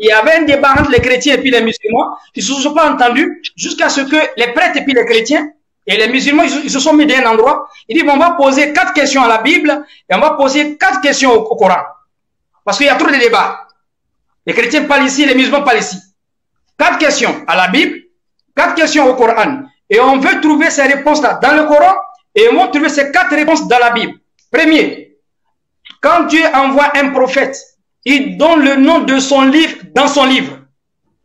Il y avait un débat entre les chrétiens et puis les musulmans. Ils ne se sont pas entendus jusqu'à ce que les prêtres et puis les chrétiens et les musulmans, ils se sont mis d'un endroit. Ils disent, bon, on va poser 4 questions à la Bible et on va poser 4 questions au Coran. Parce qu'il y a trop de débats. Les chrétiens parlent ici, les musulmans parlent ici. 4 questions à la Bible, 4 questions au Coran. Et on veut trouver ces réponses-là dans le Coran et on va trouver ces 4 réponses dans la Bible. Premier, quand Dieu envoie un prophète, il donne le nom de son livre dans son livre.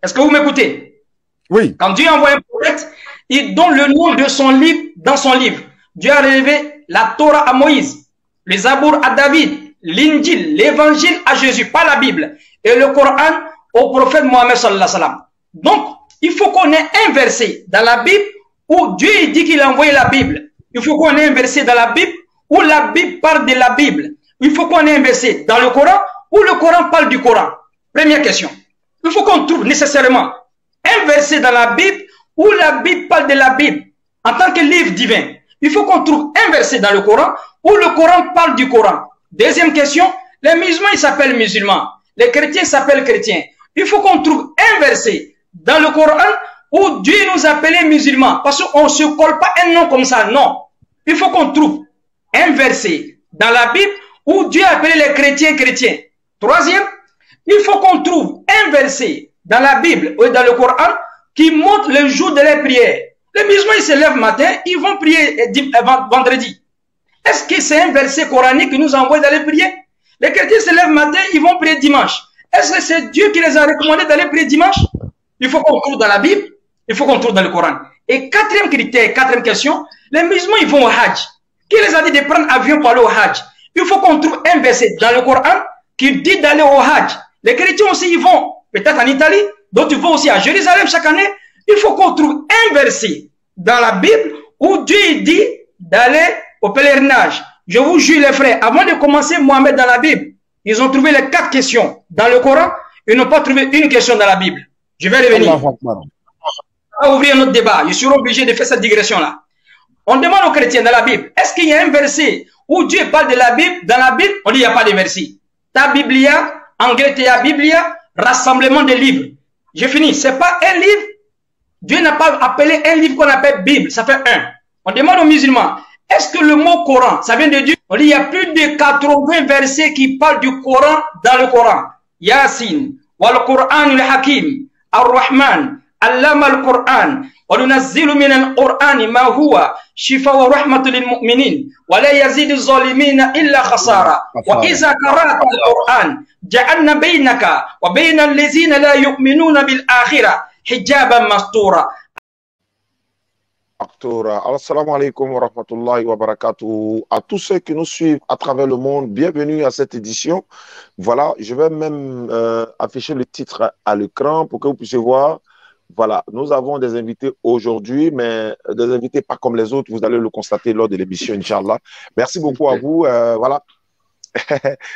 Est-ce que vous m'écoutez? Oui. Quand Dieu envoie un prophète, il donne le nom de son livre dans son livre. Dieu a révélé la Torah à Moïse, les Zabour à David, l'Injil, l'Évangile à Jésus, pas la Bible, et le Coran au prophète Mohammed sallallahu alayhi wa sallam. Donc, il faut qu'on ait un verset dans la Bible où Dieu dit qu'il a envoyé la Bible. Il faut qu'on ait un verset dans la Bible où la Bible parle de la Bible. Il faut qu'on ait un verset dans le Coran où le Coran parle du Coran. Première question. Il faut qu'on trouve nécessairement un verset dans la Bible où la Bible parle de la Bible en tant que livre divin. Il faut qu'on trouve un verset dans le Coran où le Coran parle du Coran. Deuxième question, les musulmans, ils s'appellent musulmans. Les chrétiens s'appellent chrétiens. Il faut qu'on trouve un verset dans le Coran où Dieu nous appelait musulmans. Parce qu'on ne se colle pas un nom comme ça, non. Il faut qu'on trouve un verset dans la Bible où Dieu appelait les chrétiens chrétiens. Troisième, il faut qu'on trouve un verset dans la Bible ou dans le Coran qui montre le jour de les prières. Les musulmans, ils se lèvent matin, ils vont prier vendredi. Est-ce que c'est un verset coranique qui nous envoie d'aller prier? Les chrétiens se lèvent matin, ils vont prier dimanche. Est-ce que c'est Dieu qui les a recommandé d'aller prier dimanche? Il faut qu'on trouve dans la Bible, il faut qu'on trouve dans le Coran. Et quatrième critère, quatrième question, les musulmans, ils vont au Hajj. Qui les a dit de prendre avion pour aller au Hajj? Il faut qu'on trouve un verset dans le Coran qui dit d'aller au Hajj. Les chrétiens aussi, ils vont peut-être en Italie, d'autres ils vont aussi à Jérusalem chaque année. Il faut qu'on trouve un verset dans la Bible où Dieu dit d'aller au pèlerinage. Je vous jure les frères, avant de commencer Mohamed dans la Bible, ils ont trouvé les 4 questions dans le Coran, ils n'ont pas trouvé une question dans la Bible. Je vais revenir. On va ouvrir notre débat. Ils seront obligés de faire cette digression-là. On demande aux chrétiens dans la Bible, est-ce qu'il y a un verset où Dieu parle de la Bible? Dans la Bible, on dit il n'y a pas de verset. Ta Biblia, anglais ta Biblia, rassemblement de livres. J'ai fini. C'est pas un livre. Dieu n'a pas appelé un livre qu'on appelle Bible. Ça fait un. On demande aux musulmans, est-ce que le mot Coran, ça vient de Dieu? On dit il y a plus de 80 versets qui parlent du Coran dans le Coran. Yasin, wal Quran al-Hakim, ar-Rahman, allama al-Quran, wa nunazzilu min al-Quran ma huwa shifa wa rahmatu lil mu'minin, wa la yazidu az-zalimina illa khasara. Wa iza qara'ta al-Quran, ja'alna baynaka wa bayna allazina la yu'minuna bil akhirah hijaban mastura. Assalamu alaikum wa rahmatullahi wa barakatuh. À tous ceux qui nous suivent à travers le monde, bienvenue à cette édition. Voilà, je vais même afficher le titre à l'écran pour que vous puissiez voir. Voilà, nous avons des invités aujourd'hui, mais des invités pas comme les autres. Vous allez le constater lors de l'émission, Inch'Allah. Merci beaucoup à vous. Voilà.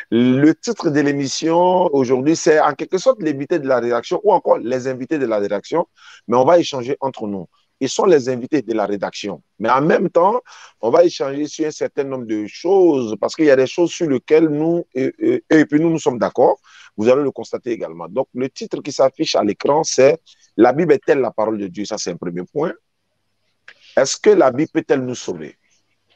Le titre de l'émission aujourd'hui, c'est en quelque sorte l'invité de la rédaction ou encore les invités de la rédaction, mais on va échanger entre nous. Ils sont les invités de la rédaction. Mais en même temps, on va échanger sur un certain nombre de choses parce qu'il y a des choses sur lesquelles nous, et puis nous sommes d'accord. Vous allez le constater également. Donc, le titre qui s'affiche à l'écran, c'est « La Bible est-elle la parole de Dieu ?» Ça, c'est un premier point. Est-ce que la Bible peut-elle nous sauver?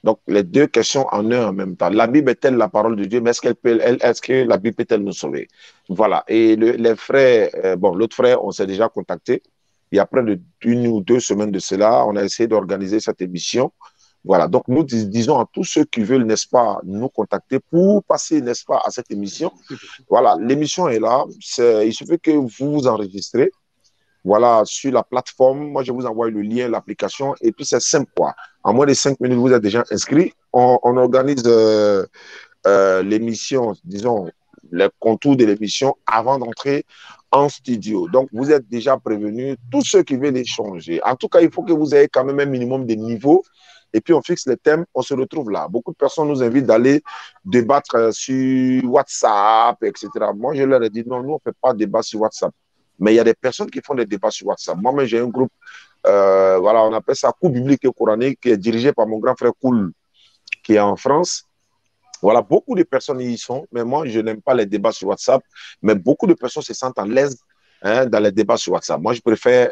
Donc, les deux questions en un en même temps. La Bible est-elle la parole de Dieu? Mais est-ce que la Bible peut-elle nous sauver? Voilà. Et les frères, l'autre frère, on s'est déjà contacté. Il y a près d'une ou 2 semaines de cela, on a essayé d'organiser cette émission. Voilà, donc nous disons à tous ceux qui veulent, n'est-ce pas, nous contacter pour passer, n'est-ce pas, à cette émission. Voilà, l'émission est là. Il suffit que vous vous enregistrez. Voilà, sur la plateforme. Moi, je vous envoie le lien, l'application. Et puis, c'est simple, quoi. En moins de 5 minutes, vous êtes déjà inscrit. On organise l'émission, disons, les contours de l'émission avant d'entrer en studio. Donc, vous êtes déjà prévenus, tous ceux qui veulent échanger. En tout cas, il faut que vous ayez quand même un minimum de niveau. Et puis, on fixe les thèmes, on se retrouve là. Beaucoup de personnes nous invitent d'aller débattre sur WhatsApp, etc. Moi, je leur ai dit, non, nous, on ne fait pas de débat sur WhatsApp. Mais il y a des personnes qui font des débats sur WhatsApp. Moi-même, j'ai un groupe, voilà, on appelle ça Coup biblique et coranique, qui est dirigé par mon grand frère Koul, qui est en France. Voilà, beaucoup de personnes y sont, mais moi, je n'aime pas les débats sur WhatsApp, mais beaucoup de personnes se sentent à l'aise hein, dans les débats sur WhatsApp. Moi, je préfère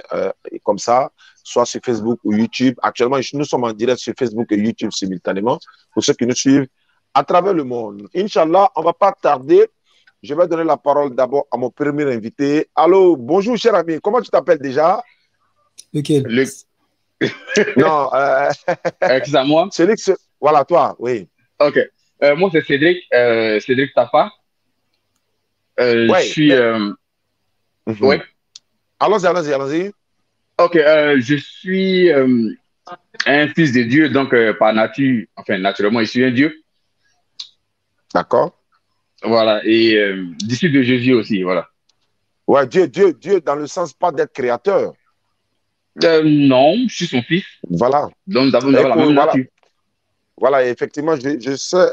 comme ça, soit sur Facebook ou YouTube. Actuellement, nous sommes en direct sur Facebook et YouTube simultanément pour ceux qui nous suivent à travers le monde. Inch'Allah, on ne va pas tarder. Je vais donner la parole d'abord à mon premier invité. Allô, bonjour cher ami, comment tu t'appelles déjà? Lequel? Non, c'est à moi. Voilà, toi, oui. Ok. Moi, c'est Cédric, Cédric Tapa. Ouais, je suis... Ouais. Allons-y. Ok, je suis un fils de Dieu, donc par nature, enfin, naturellement, je suis un Dieu. D'accord. Voilà, et disciple de Jésus aussi, voilà. Ouais, Dieu dans le sens pas d'être créateur. Non, je suis son fils. Voilà. Donc, nous avons la même nature. Voilà, effectivement, je sais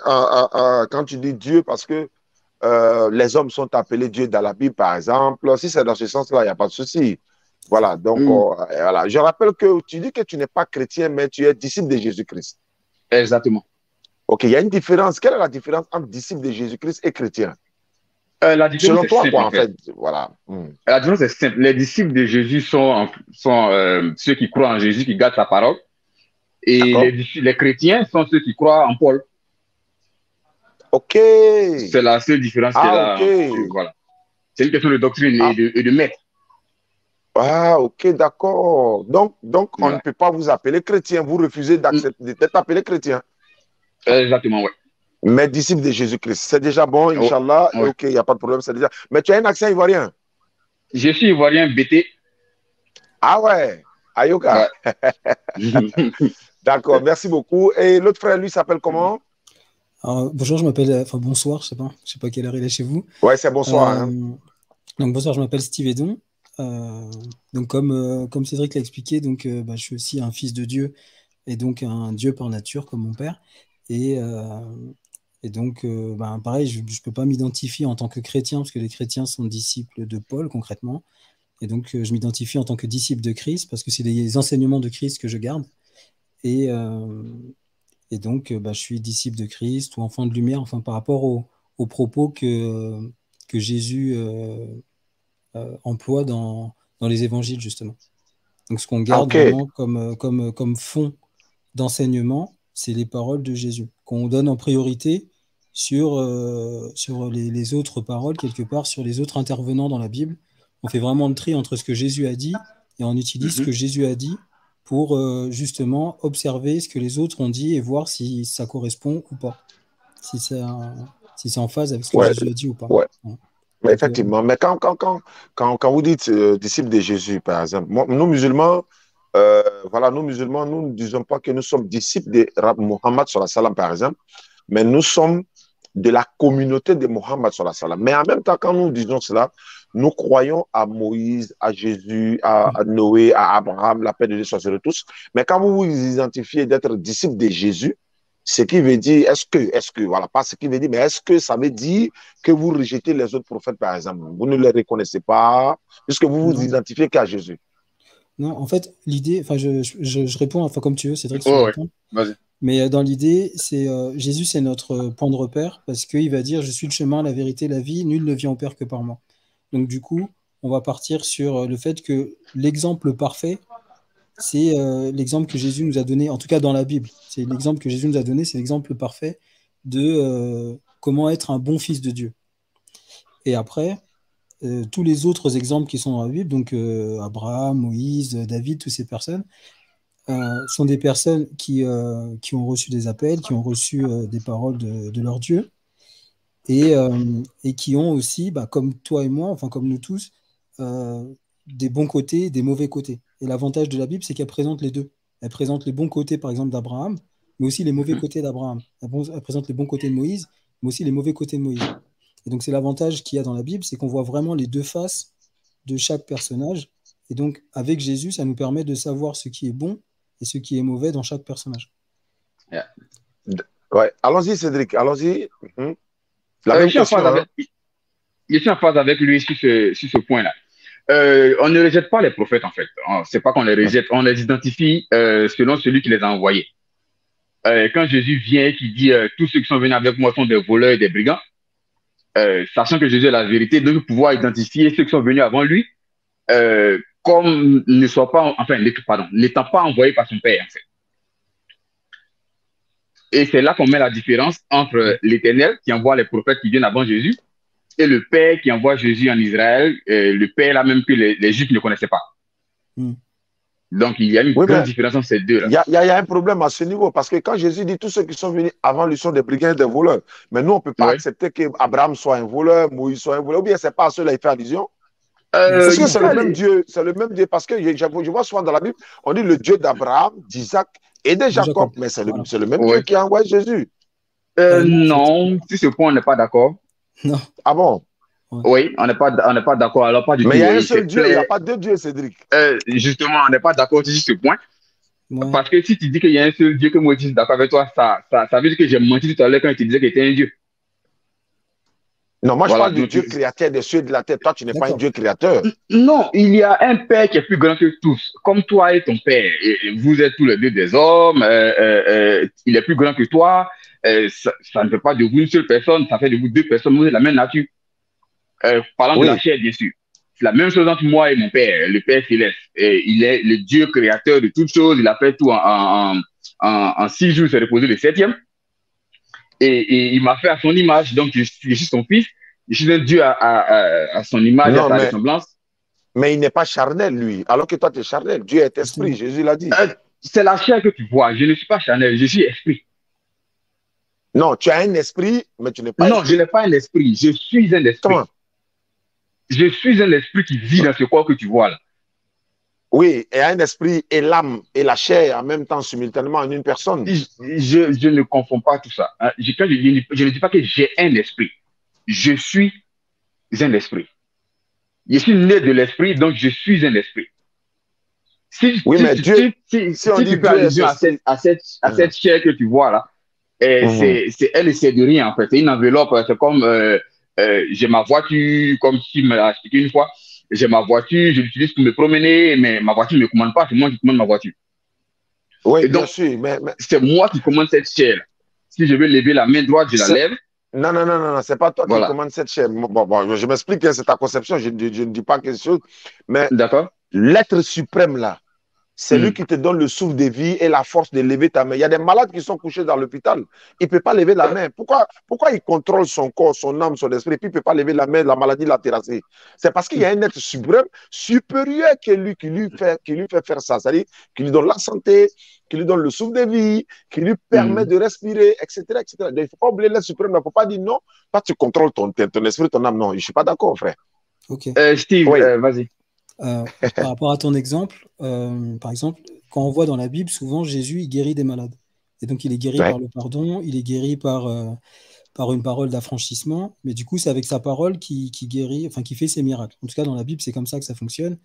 quand tu dis Dieu, parce que les hommes sont appelés Dieu dans la Bible, par exemple. Si c'est dans ce sens-là, il n'y a pas de souci. Voilà, donc voilà. Je rappelle que tu dis que tu n'es pas chrétien, mais tu es disciple de Jésus-Christ. Exactement. Ok, il y a une différence. Quelle est la différence entre disciple de Jésus-Christ et chrétien? La différence selon toi, simple, quoi, en fait. Voilà. La différence est simple. Les disciples de Jésus sont ceux qui croient en Jésus, qui gardent sa parole. Et les chrétiens sont ceux qui croient en Paul. Ok. C'est la seule différence qu'il y a. Voilà. C'est une question de doctrine et de maître. Ah, ok, d'accord. Donc on ne peut pas vous appeler chrétien. Vous refusez d'être appelé chrétien. Exactement, oui. Mais disciple de Jésus-Christ. C'est déjà bon, Inch'Allah. Ouais. Ok, il n'y a pas de problème. C'est déjà... Mais tu as un accent ivoirien? Je suis ivoirien BT. Ah ouais, Ayoka. Ouais. D'accord, merci beaucoup. Et l'autre frère, lui, s'appelle comment? Alors, bonjour, je m'appelle... Enfin, bonsoir, je sais pas quelle heure il est chez vous. Ouais, c'est bonsoir. Donc, bonsoir, je m'appelle Steve Edon. Donc, comme Cédric l'a expliqué, donc, je suis aussi un fils de Dieu et donc un Dieu par nature, comme mon père. Et donc, pareil, je ne peux pas m'identifier en tant que chrétien, parce que les chrétiens sont disciples de Paul, concrètement. Et donc, je m'identifie en tant que disciple de Christ, parce que c'est les enseignements de Christ que je garde. Et donc, je suis disciple de Christ ou enfant de lumière, enfin, par rapport aux propos que Jésus emploie dans les évangiles, justement. Donc, ce qu'on garde vraiment comme fond d'enseignement, c'est les paroles de Jésus, qu'on donne en priorité sur les autres paroles, quelque part, sur les autres intervenants dans la Bible. On fait vraiment le tri entre ce que Jésus a dit et on utilise ce que Jésus a dit pour justement observer ce que les autres ont dit et voir si ça correspond ou pas, si c'est en phase avec ce que Jésus a dit ou pas. Ouais. Mais effectivement, mais quand vous dites disciples de Jésus, par exemple, nous musulmans, nous musulmans, nous ne disons pas que nous sommes disciples de Mohammed sallallahu alayhi wa sallam, par exemple, mais nous sommes de la communauté de Mohammed sallallahu alayhi wa sallam. Mais en même temps, quand nous disons cela, nous croyons à Moïse, à Jésus, à Noé, à Abraham, la paix de Dieu soit sur tous. Mais quand vous vous identifiez d'être disciple de Jésus, ce qui veut dire, voilà, pas ce qui veut dire, mais est-ce que ça veut dire que vous rejetez les autres prophètes, par exemple? Vous ne les reconnaissez pas, puisque vous vous identifiez qu'à Jésus. Non, en fait, l'idée, enfin, je réponds, enfin, comme tu veux, c'est vrai que tu réponds. Vas-y. Mais dans l'idée, c'est Jésus, c'est notre point de repère, parce qu'il va dire, je suis le chemin, la vérité, la vie, nul ne vient au Père que par moi. Donc, du coup, on va partir sur le fait que l'exemple parfait, c'est l'exemple que Jésus nous a donné, en tout cas dans la Bible. C'est l'exemple que Jésus nous a donné, c'est l'exemple parfait de comment être un bon fils de Dieu. Et après, tous les autres exemples qui sont dans la Bible, donc Abraham, Moïse, David, toutes ces personnes, sont des personnes qui ont reçu des appels, qui ont reçu des paroles de leur Dieu, et qui ont aussi, comme toi et moi, enfin comme nous tous, des bons côtés, des mauvais côtés. Et l'avantage de la Bible, c'est qu'elle présente les deux. Elle présente les bons côtés, par exemple, d'Abraham, mais aussi les mauvais côtés d'Abraham. Elle présente les bons côtés de Moïse, mais aussi les mauvais côtés de Moïse. Et donc, c'est l'avantage qu'il y a dans la Bible, c'est qu'on voit vraiment les deux faces de chaque personnage. Et donc, avec Jésus, ça nous permet de savoir ce qui est bon et ce qui est mauvais dans chaque personnage. Yeah. Ouais. Allons-y, Cédric, allons-y. Je suis en phase avec lui sur ce point-là. On ne rejette pas les prophètes, en fait. C'est pas qu'on les rejette, on les identifie selon celui qui les a envoyés. Quand Jésus vient et qui dit tous ceux qui sont venus avec moi sont des voleurs et des brigands, sachant que Jésus est la vérité, donc pouvoir identifier ceux qui sont venus avant lui comme ne soit pas, enfin, n'étant pas envoyé par son Père, en fait. Et c'est là qu'on met la différence entre l'Éternel qui envoie les prophètes qui viennent avant Jésus et le Père qui envoie Jésus en Israël, le Père là même que les Juifs ne connaissaient pas. Donc, il y a une grande différence entre ces deux-là. Il y a un problème à ce niveau, parce que quand Jésus dit tous ceux qui sont venus avant lui sont des brigands et des voleurs, mais nous, on ne peut pas accepter qu'Abraham soit un voleur, Moïse soit un voleur, ou bien c'est pas à ceux-là qu'il fait allusion. Parce que c'est le même Dieu, parce que je vois souvent dans la Bible, on dit le Dieu d'Abraham, d'Isaac et de Jacob, mais c'est le même Dieu qui a envoyé Jésus. Non, sur ce point, on n'est pas d'accord. Non. Ah bon? Oui, on n'est pas d'accord. Alors, pas du tout. Mais il y a un seul Dieu, il n'y a pas deux dieux, Cédric. Justement, on n'est pas d'accord sur ce point. Ouais. Parce que si tu dis qu'il y a un seul Dieu, que moi je suis d'accord avec toi, ça veut dire que j'ai menti tout à l'heure quand tu disais qu'il était un Dieu. Non, moi je parle du Dieu créateur des cieux et de la terre. Toi, tu n'es pas un Dieu créateur. Non, il y a un Père qui est plus grand que tous, comme toi et ton Père. Et vous êtes tous les deux des hommes. Il est plus grand que toi. Ça ne fait pas de vous une seule personne, ça fait de vous deux personnes. Vous êtes la même nature. Parlant de la chair, bien sûr. C'est la même chose entre moi et mon Père, le Père céleste. Et il est le Dieu créateur de toutes choses. Il a fait tout en 6 jours, il s'est reposé le 7e. Et il m'a fait à son image. Donc, je suis son fils. Je suis un Dieu à son image, à sa ressemblance. Mais il n'est pas charnel, lui. Alors que toi, tu es charnel. Dieu est esprit, Jésus l'a dit. C'est la chair que tu vois. Je ne suis pas charnel, je suis esprit. Non, tu as un esprit, mais tu n'es pas Non, je n'ai pas un esprit. Je suis un esprit. Comment? Je suis un esprit qui vit dans ce corps que tu vois là. Oui, et un esprit et l'âme et la chair en même temps, simultanément en une personne. Je ne confonds pas tout ça. Je ne dis pas que j'ai un esprit. Je suis un esprit. Je suis né de l'esprit, donc je suis un esprit. Si on dit tu fais allusion à cette chair que tu vois là, elle ne sert de rien en fait. C'est une enveloppe, c'est comme j'ai ma voiture, comme si me l'a expliqué une fois. J'ai ma voiture, je l'utilise pour me promener, mais ma voiture ne me commande pas, c'est moi qui commande ma voiture. Oui, et donc, bien sûr, mais... c'est moi qui commande cette chair. Si je veux lever la main droite, je la lève. Non, c'est pas toi qui commande cette chair. Bon, je m'explique, c'est ta conception, je ne dis pas quelque chose, mais l'être suprême là, c'est lui qui te donne le souffle de vie et la force de lever ta main. Il y a des malades qui sont couchés dans l'hôpital. Il ne peut pas lever la main. Pourquoi il contrôle son corps, son âme, son esprit, et puis il ne peut pas lever la main, la maladie l'a terrassé? C'est parce qu'il y a un être suprême, supérieur qui lui fait faire ça. C'est-à-dire qui lui donne la santé, qui lui donne le souffle de vie, qui lui permet de respirer, etc. etc. Donc, il ne faut pas oublier l'être suprême. Il ne faut pas dire non, toi tu contrôles ton esprit, ton âme. Non, je ne suis pas d'accord, frère. Ok. Steve, vas-y. Par rapport à ton exemple, par exemple, quand on voit dans la Bible, souvent Jésus il guérit des malades. Et donc il est guéri par le pardon, il est guéri par une parole d'affranchissement, mais du coup c'est avec sa parole qui guérit, enfin qui fait ses miracles. En tout cas dans la Bible c'est comme ça que ça fonctionne.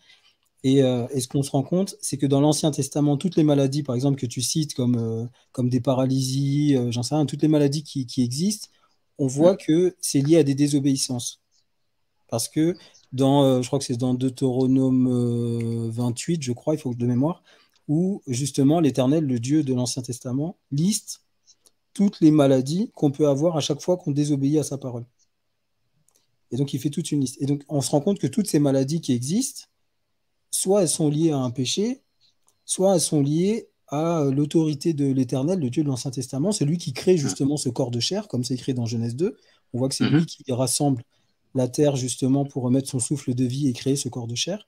Et ce qu'on se rend compte, c'est que dans l'Ancien Testament, toutes les maladies, par exemple que tu cites comme des paralysies, j'en sais rien, toutes les maladies qui existent, on voit que c'est lié à des désobéissances. Parce que je crois que c'est dans Deutéronome 28, je crois, il faut de mémoire, où justement l'Éternel, le Dieu de l'Ancien Testament, liste toutes les maladies qu'on peut avoir à chaque fois qu'on désobéit à sa parole. Et donc il fait toute une liste. Et donc on se rend compte que toutes ces maladies qui existent, soit elles sont liées à un péché, soit elles sont liées à l'autorité de l'Éternel, le Dieu de l'Ancien Testament. C'est lui qui crée justement ce corps de chair, comme c'est écrit dans Genèse 2. On voit que c'est lui qui rassemble la terre justement pour remettre son souffle de vie et créer ce corps de chair.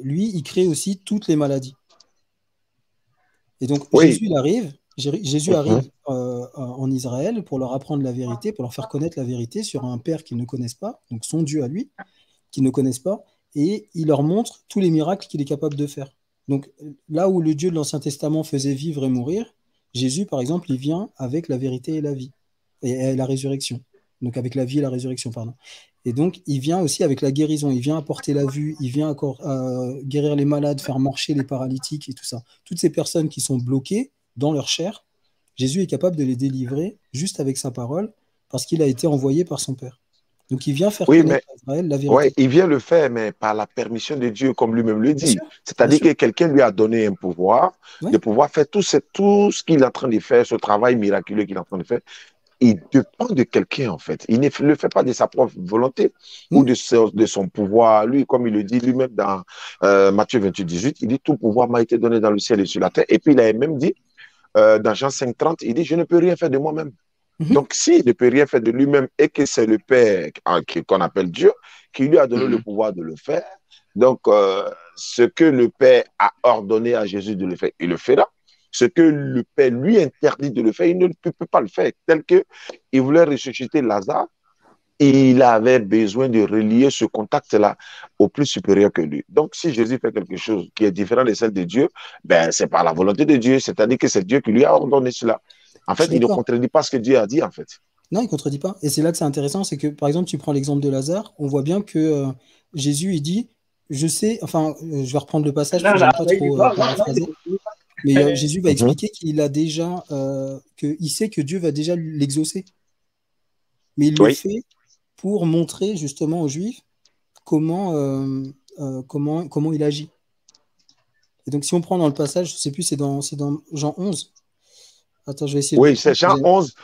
Lui, il crée aussi toutes les maladies. Et donc Jésus arrive en Israël pour leur apprendre la vérité, pour leur faire connaître la vérité sur un Père qu'ils ne connaissent pas, donc son Dieu à lui, qu'ils ne connaissent pas, et il leur montre tous les miracles qu'il est capable de faire. Donc là où le Dieu de l'Ancien Testament faisait vivre et mourir, Jésus, par exemple, il vient avec la vérité et la vie, et la résurrection. Donc avec la vie et la résurrection, pardon. Et donc, il vient aussi avec la guérison, il vient apporter la vue, il vient guérir les malades, faire marcher les paralytiques et tout ça. Toutes ces personnes qui sont bloquées dans leur chair, Jésus est capable de les délivrer juste avec sa parole, parce qu'il a été envoyé par son Père. Donc, il vient faire connaître à Israël la vérité. Oui, il vient le faire, mais par la permission de Dieu, comme lui-même le dit. C'est-à-dire que quelqu'un lui a donné un pouvoir, de pouvoir faire tout ce qu'il est en train de faire, ce travail miraculeux qu'il est en train de faire. il dépend de quelqu'un, en fait. Il ne le fait pas de sa propre volonté ou de son pouvoir. Lui, comme il le dit lui-même dans Matthieu 28, 18, il dit, tout pouvoir m'a été donné dans le ciel et sur la terre. Et puis, il a même dit, dans Jean 5, 30, il dit, je ne peux rien faire de moi-même. Donc, s'il ne peut rien faire de lui-même et que c'est le Père qu'on appelle Dieu qui lui a donné le pouvoir de le faire, donc ce que le Père a ordonné à Jésus de le faire, il le fera. Ce que le Père lui interdit de le faire, il ne peut pas le faire. Tel qu'il voulait ressusciter Lazare, et il avait besoin de relier ce contact-là au plus supérieur que lui. Donc, si Jésus fait quelque chose qui est différent de celle de Dieu, ben, c'est par la volonté de Dieu, c'est-à-dire que c'est Dieu qui lui a ordonné cela. En fait, il ne contredit pas ce que Dieu a dit, en fait. Non, il ne contredit pas. Et c'est là que c'est intéressant, c'est que, par exemple, tu prends l'exemple de Lazare, on voit bien que Jésus, il dit, je sais, enfin, je vais reprendre le passage, parce que je n'aime pas trop paraphraser, mais Jésus va expliquer qu'il a déjà, qu'il sait que Dieu va déjà l'exaucer. Mais il le fait pour montrer justement aux Juifs comment il agit. Et donc, si on prend dans le passage, je ne sais plus, c'est dans Jean 11. Attends, je vais essayer. Oui, c'est Jean 11,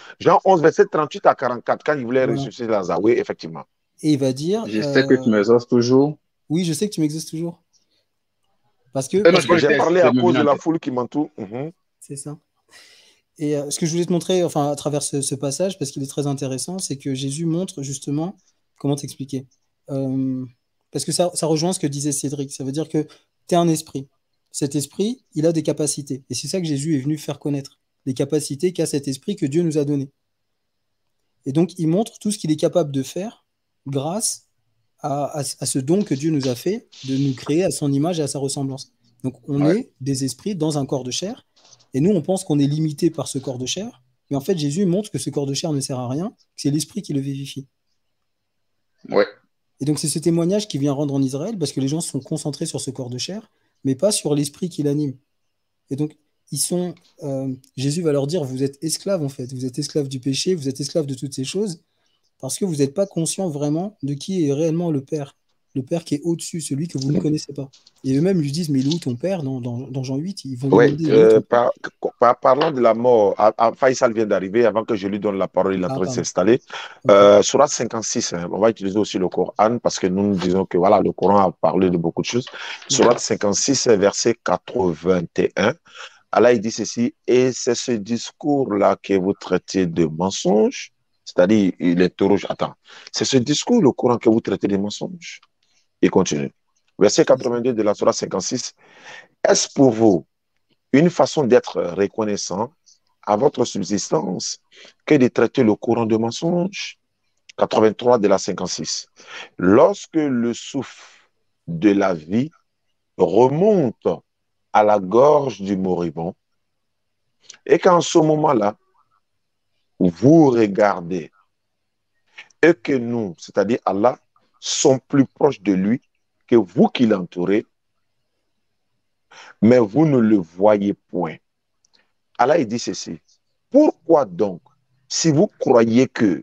verset 38 à 44, quand il voulait ressusciter Lazare. Oui, effectivement. Et il va dire... Je sais que tu m'exauces toujours. Oui, je sais que tu m'exauces toujours. Parce que j'ai parlé à cause de la foule qui m'entoure. C'est ça. Et ce que je voulais te montrer, enfin, à travers ce passage, parce qu'il est très intéressant, c'est que Jésus montre justement, comment t'expliquer, parce que ça rejoint ce que disait Cédric. Ça veut dire que tu es un esprit. Cet esprit, il a des capacités. Et c'est ça que Jésus est venu faire connaître. Les capacités qu'a cet esprit que Dieu nous a données. Et donc, il montre tout ce qu'il est capable de faire grâce à ce don que Dieu nous a fait, de nous créer à son image et à sa ressemblance. Donc, on est des esprits dans un corps de chair. Et nous, on pense qu'on est limité par ce corps de chair. Mais en fait, Jésus montre que ce corps de chair ne sert à rien, que c'est l'esprit qui le vivifie. Ouais. Et donc, c'est ce témoignage qui vient rendre en Israël, parce que les gens sont concentrés sur ce corps de chair, mais pas sur l'esprit qui l'anime. Et donc, Jésus va leur dire, vous êtes esclaves en fait, vous êtes esclaves du péché, vous êtes esclaves de toutes ces choses, parce que vous n'êtes pas conscients vraiment de qui est réellement le Père qui est au-dessus, celui que vous ne connaissez pas. Et eux-mêmes lui disent, mais il est où ton Père dans Jean 8, ils vont lui demander. Parlant de la mort, Faisal vient d'arriver, avant que je lui donne la parole, il est en train de s'installer. Surat 56, on va utiliser aussi le Coran, parce que nous disons que voilà, le Coran a parlé de beaucoup de choses. Surat 56, verset 81. Allah, il dit ceci, et c'est ce discours-là que vous traitez de mensonge, c'est-à-dire, il interroge, attends, c'est ce discours, le Coran, que vous traitez de mensonge. Il continue. Verset 82 de la Sourate 56, est-ce pour vous une façon d'être reconnaissant à votre subsistance que de traiter le Coran de mensonge? 83 de la 56, lorsque le souffle de la vie remonte à la gorge du moribond, et qu'en ce moment-là, vous regardez, et que nous, c'est-à-dire Allah, sommes plus proches de lui que vous qui l'entourez, mais vous ne le voyez point. Allah, il dit ceci, pourquoi donc, si vous croyez que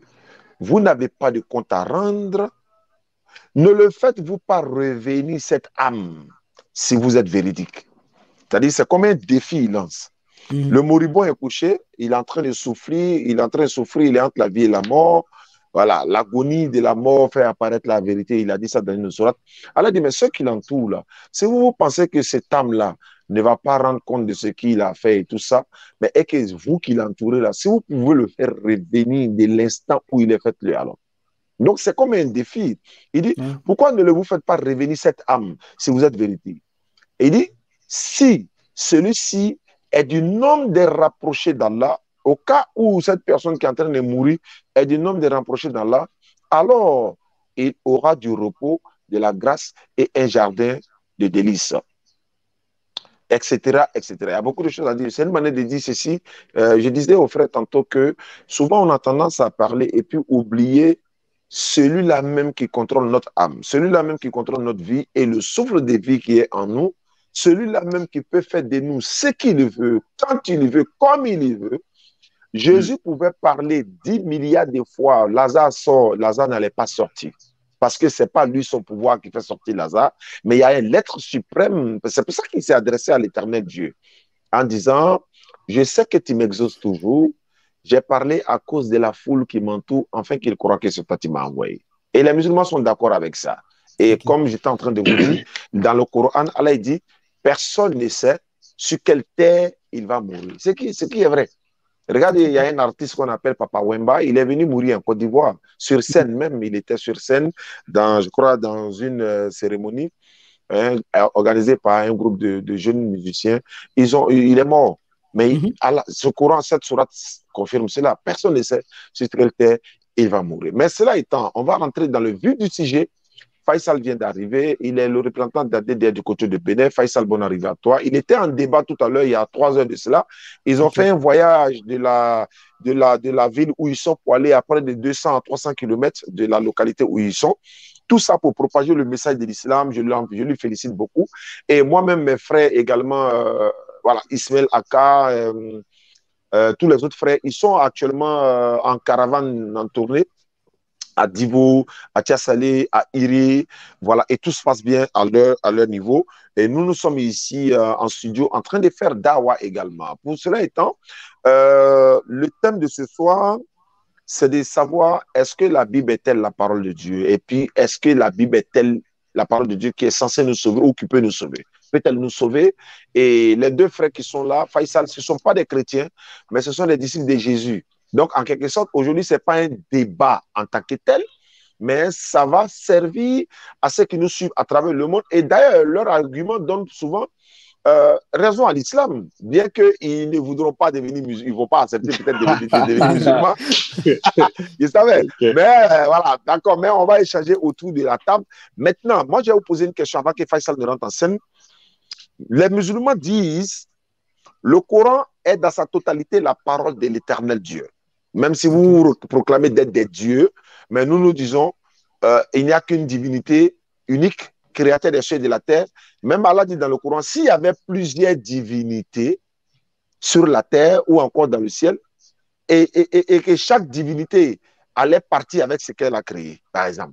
vous n'avez pas de compte à rendre, ne le faites-vous pas revenir cette âme si vous êtes véridique? C'est-à-dire, c'est comme un défi, il lance. Le moribond est couché, il est en train de souffrir, il est entre la vie et la mort. Voilà, l'agonie de la mort fait apparaître la vérité. Il a dit ça dans une sourate. Allah dit, mais ceux qui l'entourent là, si vous pensez que cette âme-là ne va pas rendre compte de ce qu'il a fait et tout ça, mais est que vous qui l'entourez là, si vous pouvez le faire revenir de l'instant où il est fait, le alors. Donc, c'est comme un défi. Il dit, pourquoi ne le vous faites pas revenir cette âme si vous êtes vérité? Et il dit, si celui-ci est du nombre des rapprochés d'Allah, au cas où cette personne qui est en train de mourir est du nombre des rapprochés d'Allah, alors il aura du repos, de la grâce et un jardin de délices, etc., etc. Il y a beaucoup de choses à dire. C'est une manière de dire ceci. Je disais aux frères tantôt que souvent on a tendance à parler et puis oublier celui-là même qui contrôle notre âme, celui-là même qui contrôle notre vie et le souffle de vie qui est en nous, celui-là même qui peut faire de nous ce qu'il veut, quand il veut, comme il veut. Jésus pouvait parler 10 milliards de fois, Lazare sort, Lazare n'allait pas sortir. Parce que ce n'est pas lui son pouvoir qui fait sortir Lazare, mais il y a un être suprême. C'est pour ça qu'il s'est adressé à l'éternel Dieu, en disant, je sais que tu m'exauces toujours, j'ai parlé à cause de la foule qui m'entoure, afin qu'ils croient que c'est toi qui m'as envoyé. Et les musulmans sont d'accord avec ça. Et comme j'étais en train de vous dire, dans le Coran, Allah dit, personne ne sait sur quelle terre il va mourir. Ce qui est vrai. Regardez, il y a un artiste qu'on appelle Papa Wemba, il est venu mourir en Côte d'Ivoire, sur scène même, il était sur scène, je crois, dans une cérémonie organisée par un groupe de jeunes musiciens. Il est mort. Mais ce Coran, cette sourate confirme cela. Personne ne sait sur quelle terre il va mourir. Mais cela étant, on va rentrer dans le vif du sujet. Faisal vient d'arriver, il est le représentant d'ADDR du côté de Bénin. Faisal, bonne arrivée à toi. Il était en débat tout à l'heure, il y a 3 heures de cela. Ils ont fait un voyage de la ville où ils sont pour aller à près de 200 à 300 km de la localité où ils sont. Tout ça pour propager le message de l'islam. Je lui félicite beaucoup. Et moi-même, mes frères également, voilà, Ismaël Aka, tous les autres frères, ils sont actuellement en caravane en tournée à Divo, à Tiasalé, à Iri, voilà, et tout se passe bien à leur niveau. Et nous sommes ici en studio en train de faire dawa également. Pour cela étant, le thème de ce soir, c'est de savoir est-ce que la Bible est-elle la parole de Dieu? Et puis, est-ce que la Bible est-elle la parole de Dieu qui est censée nous sauver ou qui peut nous sauver? Peut-elle nous sauver? Et les 2 frères qui sont là, Faisal, ce ne sont pas des chrétiens, mais ce sont des disciples de Jésus. Donc, en quelque sorte, aujourd'hui, ce n'est pas un débat en tant que tel, mais ça va servir à ceux qui nous suivent à travers le monde. Et d'ailleurs, leur argument donne souvent raison à l'islam, bien qu'ils ne voudront pas devenir musulmans, ils ne vont pas accepter peut-être de devenir musulmans. Ils savaient. Okay. Mais voilà, d'accord, mais on va échanger autour de la table. Maintenant, moi, je vais vous poser une question avant que Faisal ne rentre en scène. Les musulmans disent le Coran est dans sa totalité la parole de l'éternel Dieu. Même si vous proclamez d'être des dieux, mais nous disons il n'y a qu'une divinité unique, créateur des cieux et de la terre. Même Allah dit dans le Coran, s'il y avait plusieurs divinités sur la terre ou encore dans le ciel, et que chaque divinité allait partir avec ce qu'elle a créé, par exemple.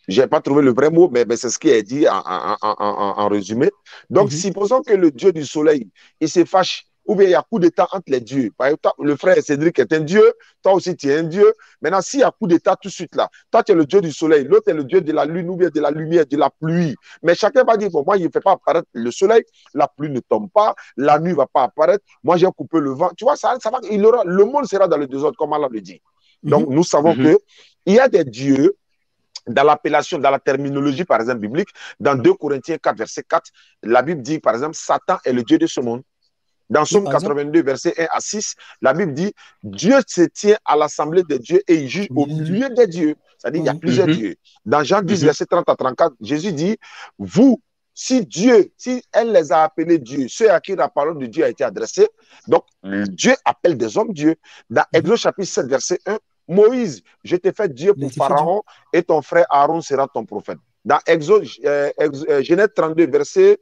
Je n'ai pas trouvé le vrai mot, mais c'est ce qui est dit en résumé. Donc, supposons que le dieu du soleil, il se fâche, ou bien il y a coup d'état entre les dieux. Par exemple, le frère Cédric est un dieu, toi aussi tu es un dieu. Maintenant, s'il y a coup d'état tout de suite là, toi tu es le dieu du soleil, l'autre est le dieu de la lune, ou bien de la lumière, de la pluie. Mais chacun va dire, bon, moi, il ne fait pas apparaître le soleil, la pluie ne tombe pas, la nuit ne va pas apparaître, moi j'ai coupé le vent. Tu vois, ça va, le monde sera dans le désordre, comme Allah le dit. Donc, nous savons qu'il y a des dieux, dans l'appellation, dans la terminologie, par exemple, biblique, dans 2 Corinthiens 4, verset 4, la Bible dit, par exemple, Satan est le dieu de ce monde. Dans Somme 82, verset 1 à 6, la Bible dit, Dieu se tient à l'assemblée des dieux et il juge au milieu des dieux. C'est-à-dire, il y a plusieurs dieux. Dans Jean 10, verset 30 à 34, Jésus dit, vous, si elle les a appelés Dieu, ceux à qui la parole de Dieu a été adressée, donc Dieu appelle des hommes Dieu. Dans Exode chapitre 7, verset 1, Moïse, je t'ai fait Dieu pour Pharaon et ton frère Aaron sera ton prophète. Dans Exode, Genèse 32, verset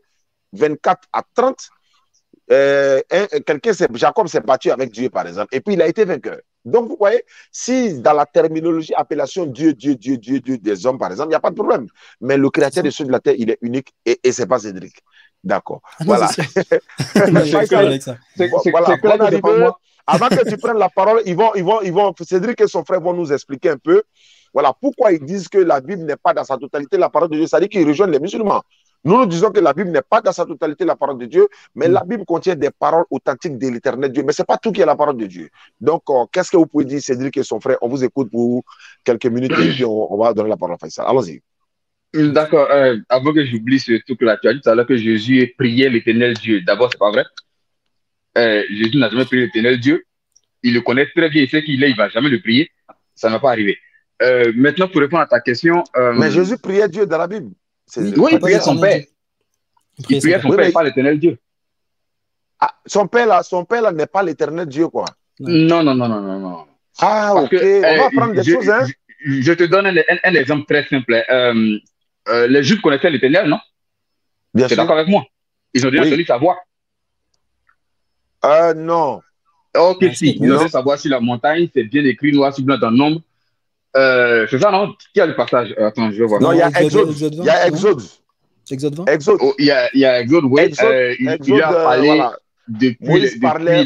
24 à 30, Jacob s'est battu avec Dieu, par exemple, et puis il a été vainqueur. Donc, vous voyez, si dans la terminologie, appellation Dieu des hommes, par exemple, il n'y a pas de problème. Mais le créateur de ceux de la terre, il est unique et ce n'est pas Cédric. D'accord. Voilà. Avant que tu prennes la parole, Cédric et son frère vont nous expliquer un peu, voilà, pourquoi ils disent que la Bible n'est pas dans sa totalité la parole de Dieu. C'est-à-dire qu'ils rejoignent les musulmans. Nous disons que la Bible n'est pas dans sa totalité la parole de Dieu, mais la Bible contient des paroles authentiques de l'éternel Dieu. Mais ce n'est pas tout qui est la parole de Dieu. Donc, qu'est-ce que vous pouvez dire, Cédric et son frère? On vous écoute pour quelques minutes et puis on va donner la parole à Faisal. Allons-y. D'accord. Avant que j'oublie ce truc-là, tu as dit tout à l'heure que Jésus priait l'éternel Dieu. D'abord, ce n'est pas vrai. Jésus n'a jamais prié l'éternel Dieu. Il le connaît très bien. Il sait qu'il est, il ne va jamais le prier. Ça ne va pas arriver. Maintenant, pour répondre à ta question... Mais Jésus priait Dieu dans la Bible. Oui, il priait son Père. Il priait son Père, pas l'éternel Dieu. Ah, son Père là n'est pas l'éternel Dieu, quoi. Non. Ah, parce ok. On va apprendre des choses, hein. Je te donne un exemple très simple. Les Juifs connaissaient l'éternel, non? Bien sûr. Tu es d'accord avec moi? Ils ont déjà entendu sa voix. Non. Ok, si. Ils ont déjà savoir si la montagne, c'est bien écrit noir sur blanc dans le nombre. C'est ça, non? Qui a le passage? Attends, je vais voir. Non, il y a Exode. Il y a Exode. Exode 20? Exode. Il y a Exode, oui. Il a parlé. Voilà. Moïse parlait,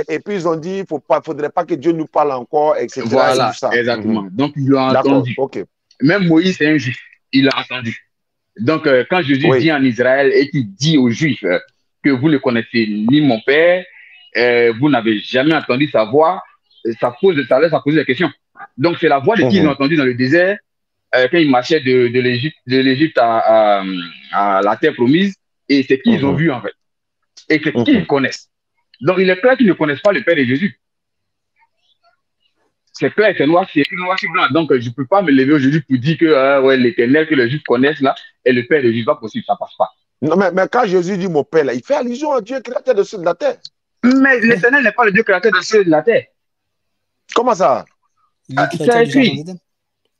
et puis ils ont dit, faudrait pas que Dieu nous parle encore, etc. Voilà, exactement. Donc, ils l'ont entendu. Okay. Même Moïse, c'est un juif, il l'a entendu. Donc, quand Jésus vient en Israël et qu'il dit aux Juifs que vous ne connaissez ni mon Père, vous n'avez jamais entendu sa voix, ça laisse à poser la question. Donc, c'est la voix de qui ils ont entendu dans le désert quand ils marchaient de l'Égypte à la terre promise, et c'est qui ils ont vu en fait. Et c'est qui ils connaissent. Donc, il est clair qu'ils ne connaissent pas le Père de Jésus. C'est clair, c'est noir, c'est noir sur blanc. Donc, je ne peux pas me lever aujourd'hui pour dire que l'Éternel que les Juifs connaissent là est le Père de Jésus. Pas possible, ça ne passe pas. Non, mais quand Jésus dit mon Père, là, il fait allusion à Dieu créateur de cieux de la terre. Mais l'Éternel n'est pas le Dieu créateur de cieux de la terre. Comment ça? C'est écrit.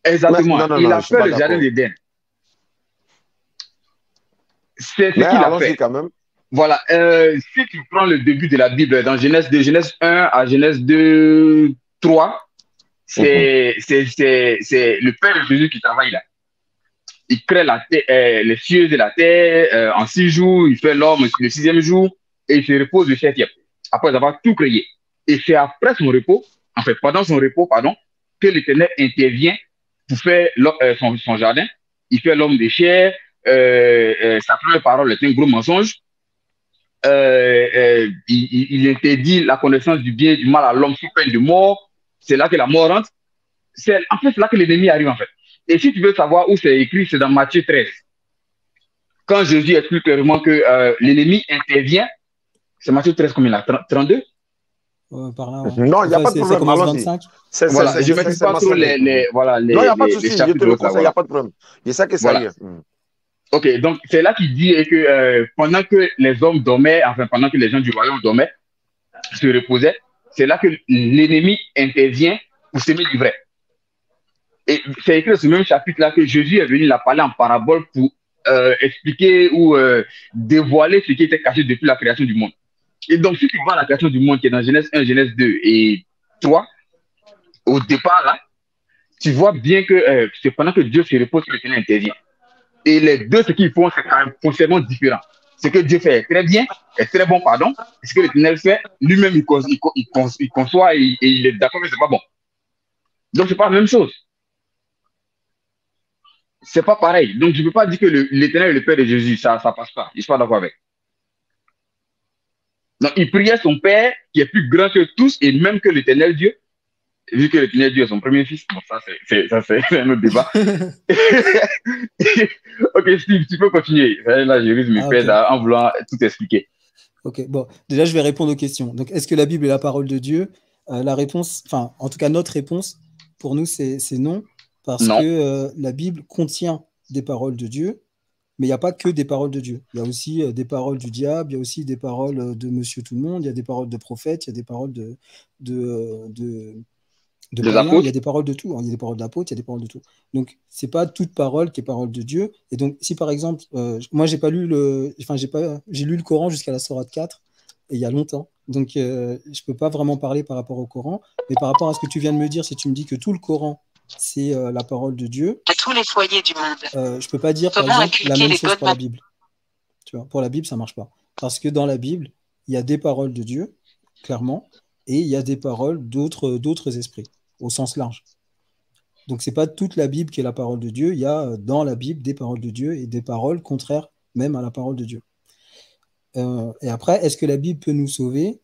Exactement. Non, il a fait le jardin d'Éden. C'est ce qu'il a fait. Quand même. Voilà. Si tu prends le début de la Bible, dans Genèse 1 à Genèse 2, 3, c'est le Père de Jésus qui travaille là. Il crée la terre, les cieux et la terre en 6 jours. Il fait l'homme le 6e jour et il se repose le 7e. Après avoir tout créé. Et c'est après son repos, en fait, pendant son repos, que l'Éternel intervient pour faire son jardin. Il fait l'homme de chair. Sa première parole est un gros mensonge. Il interdit la connaissance du bien et du mal à l'homme sous peine de mort. C'est là que la mort rentre. C'est là que l'ennemi arrive en fait. Et si tu veux savoir où c'est écrit, c'est dans Matthieu 13. Quand Jésus explique clairement que l'ennemi intervient, c'est Matthieu 13 combien là, 32 par là, Non, il n'y a pas de problème. Ça commence 25. Voilà, je ne maîtrise pas trop les non, il n'y a pas de souci, je te le conseille, il n'y a pas de problème. Il y a ça que ça y est. Ok, donc c'est là qu'il dit que pendant que les hommes dormaient, enfin pendant que les gens du royaume dormaient, se reposaient, c'est là que l'ennemi intervient pour s'aimer du vrai. Et c'est écrit dans ce même chapitre-là que Jésus est venu la parler en parabole pour expliquer ou dévoiler ce qui était caché depuis la création du monde. Et donc, si tu vois la création du monde qui est dans Genèse 1, Genèse 2 et 3, au départ, là, tu vois bien que c'est pendant que Dieu se repose que l'Éternel intervient. Et les deux, ce qu'ils font, c'est quand même foncièrement différent. Ce que Dieu fait est très bien, est très bon, pardon. Et ce que l'Éternel fait, lui-même, il conçoit et il est d'accord, mais c'est pas bon. Donc, c'est pas la même chose. C'est pas pareil. Donc, je ne peux pas dire que l'Éternel est le Père de Jésus. Ça passe pas. Je ne suis pas d'accord avec. Donc, il priait son Père, qui est plus grand que tous, et même que l'Éternel Dieu, vu que l'Éternel Dieu est son premier fils. Bon, ça, c'est un autre débat. Ok, Steve, tu peux continuer. Là, je risque mes pères en voulant tout expliquer. Ok, bon, déjà, je vais répondre aux questions. Donc, est-ce que la Bible est la parole de Dieu? La réponse, enfin, en tout cas, notre réponse, pour nous, c'est non, parce que la Bible contient des paroles de Dieu, mais il n'y a pas que des paroles de Dieu. Il y a aussi des paroles du diable, il y a aussi des paroles de Monsieur Tout-le-Monde, il y a des paroles de prophètes, il y a des paroles de païens, il y a des paroles de tout, il y a des paroles d'apôtres, il y a des paroles de tout. Donc, c'est pas toute parole qui est parole de Dieu. Et donc, si par exemple, moi, j'ai lu le Coran jusqu'à la Sourate 4, et il y a longtemps. Donc, je peux pas vraiment parler par rapport au Coran. Mais par rapport à ce que tu viens de me dire, si tu me dis que tout le Coran, c'est la parole de Dieu. À tous les foyers du monde. Je peux pas dire, par exemple, la même chose pour la Bible. Tu vois, pour la Bible, ça marche pas. Parce que dans la Bible, il y a des paroles de Dieu, clairement, et il y a des paroles d'autres esprits, au sens large. Donc, c'est pas toute la Bible qui est la parole de Dieu. Il y a dans la Bible des paroles de Dieu et des paroles contraires même à la parole de Dieu. Et après, est-ce que la Bible peut nous sauver?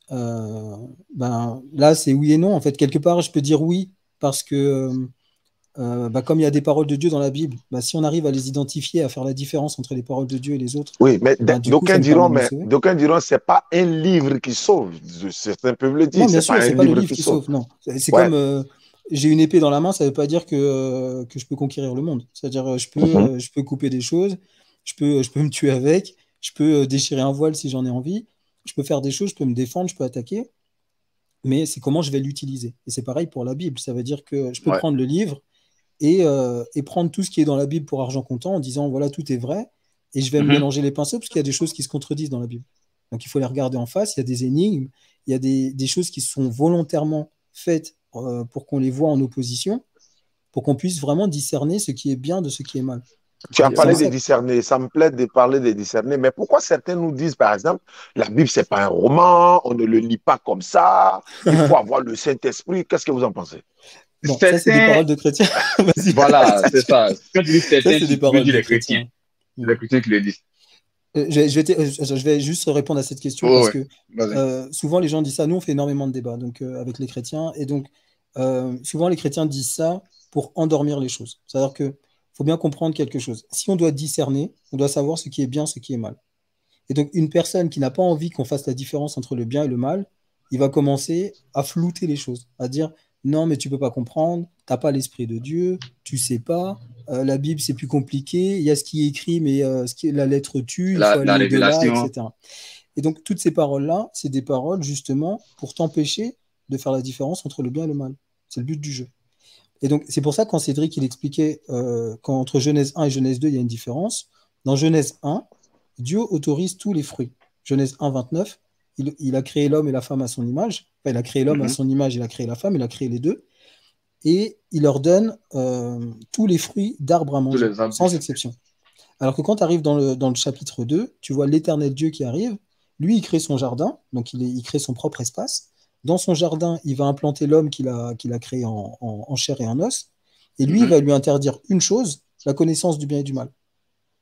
Là, c'est oui et non. En fait, quelque part, je peux dire oui, parce que comme il y a des paroles de Dieu dans la Bible, si on arrive à les identifier, à faire la différence entre les paroles de Dieu et les autres. Oui, mais d'aucuns diront c'est pas un livre qui sauve. Certains peuvent le dire. Non, bien sûr, c'est pas le livre qui sauve. Non, c'est comme j'ai une épée dans la main, ça veut pas dire que je peux conquérir le monde. C'est-à-dire, je peux couper des choses, je peux me tuer avec, je peux déchirer un voile si j'en ai envie, je peux faire des choses, je peux me défendre, je peux attaquer. Mais c'est comment je vais l'utiliser. Et c'est pareil pour la Bible. Ça veut dire que je peux prendre le livre et prendre tout ce qui est dans la Bible pour argent comptant en disant voilà, tout est vrai, et je vais me mélanger les pinceaux parce qu'il y a des choses qui se contredisent dans la Bible. Donc il faut les regarder en face. Il y a des énigmes, il y a des choses qui sont volontairement faites pour qu'on les voit en opposition, pour qu'on puisse vraiment discerner ce qui est bien de ce qui est mal. Tu as parlé ça. des discernés, ça me plaît de parler des discernés, mais pourquoi certains nous disent, par exemple, la Bible, c'est pas un roman, on ne le lit pas comme ça, il faut avoir le Saint-Esprit. Qu'est-ce que vous en pensez? Bon, ça, c'est des paroles de chrétiens. Voilà, c'est ça. Quand tu dis certains, c'est des tu veux paroles dire de les chrétiens. chrétiens. Les chrétiens qui le disent. Je vais juste répondre à cette question parce que souvent les gens disent ça. Nous, on fait énormément de débats donc, avec les chrétiens. Et donc, souvent les chrétiens disent ça pour endormir les choses. C'est-à-dire qu'il faut bien comprendre quelque chose. Si on doit discerner, on doit savoir ce qui est bien, ce qui est mal. Et donc, une personne qui n'a pas envie qu'on fasse la différence entre le bien et le mal, il va commencer à flouter les choses, à dire non, mais tu peux pas comprendre, tu n'as pas l'esprit de Dieu, tu sais pas, la Bible c'est plus compliqué, il y a ce qui est écrit, mais la lettre tue, il faut aller au-delà, etc. Et donc, toutes ces paroles-là, c'est des paroles justement pour t'empêcher de faire la différence entre le bien et le mal. C'est le but du jeu. Et donc, c'est pour ça que quand Cédric il expliquait qu'entre Genèse 1 et Genèse 2, il y a une différence. Dans Genèse 1, Dieu autorise tous les fruits. Genèse 1, 29, il a créé l'homme et la femme à son image. Enfin, il a créé l'homme à son image, il a créé la femme, il a créé les deux. Et il leur donne tous les fruits d'arbres à manger, sans exception. Alors que quand tu arrives dans le chapitre 2, tu vois l'Éternel Dieu qui arrive. Lui, il crée son jardin, donc il crée son propre espace. Dans son jardin, il va implanter l'homme qu'il a créé en chair et en os. Et lui, il va lui interdire une chose, la connaissance du bien et du mal.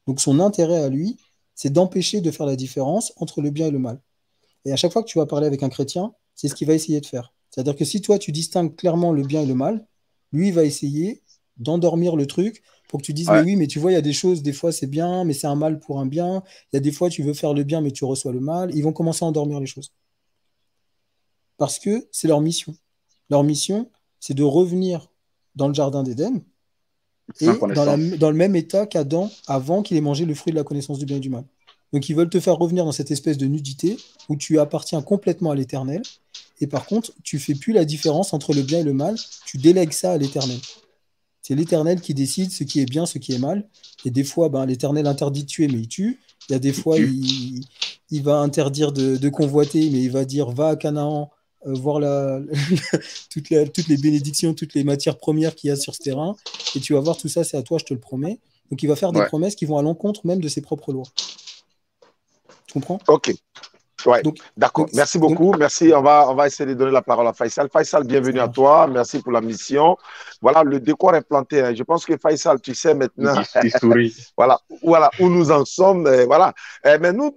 Donc son intérêt à lui, c'est d'empêcher de faire la différence entre le bien et le mal. Et à chaque fois que tu vas parler avec un chrétien, c'est ce qu'il va essayer de faire. C'est-à-dire que si toi, tu distingues clairement le bien et le mal, lui, il va essayer d'endormir le truc pour que tu dises, mais oui, mais tu vois, il y a des choses, des fois, c'est bien, mais c'est un mal pour un bien. Il y a des fois, tu veux faire le bien, mais tu reçois le mal. Ils vont commencer à endormir les choses. Parce que c'est leur mission. Leur mission, c'est de revenir dans le jardin d'Éden et dans le même état qu'Adam avant qu'il ait mangé le fruit de la connaissance du bien et du mal. Donc, ils veulent te faire revenir dans cette espèce de nudité où tu appartiens complètement à l'Éternel. Et par contre, tu ne fais plus la différence entre le bien et le mal. Tu délègues ça à l'Éternel. C'est l'Éternel qui décide ce qui est bien, ce qui est mal. Et des fois, l'Éternel interdit de tuer, mais il tue. Il y a des fois, il va interdire de convoiter, mais il va dire va à Canaan, voir toutes les bénédictions, toutes les matières premières qu'il y a sur ce terrain. Et tu vas voir tout ça, c'est à toi, je te le promets. Donc, il va faire des promesses qui vont à l'encontre même de ses propres lois. Tu comprends? Ok. Ouais, d'accord. Merci beaucoup. Merci. On va essayer de donner la parole à Faisal. Faisal, bienvenue à toi. Merci pour la mission. Voilà, le décor est planté. Hein. Je pense que Faisal, tu sais maintenant. voilà où nous en sommes. Voilà. Mais nous,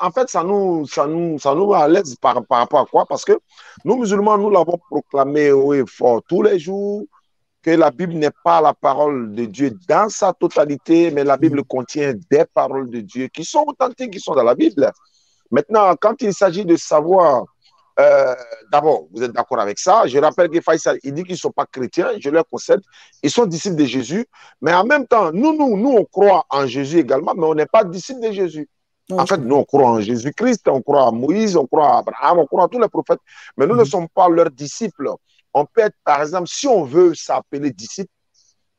en fait, ça nous met à l'aise par rapport à quoi? Parce que nous, musulmans, nous l'avons proclamé haut et fort tous les jours que la Bible n'est pas la parole de Dieu dans sa totalité, mais la Bible contient des paroles de Dieu qui sont authentiques, qui sont dans la Bible. Maintenant, quand il s'agit de savoir, d'abord, vous êtes d'accord avec ça? Je rappelle que Faisal, il dit qu'ils ne sont pas chrétiens, je leur concède, ils sont disciples de Jésus, mais en même temps, nous, on croit en Jésus également, mais on n'est pas disciples de Jésus. En fait, nous, on croit en Jésus-Christ, on croit à Moïse, on croit à Abraham, on croit à tous les prophètes, mais nous ne sommes pas leurs disciples. On peut être, par exemple, si on veut s'appeler disciple,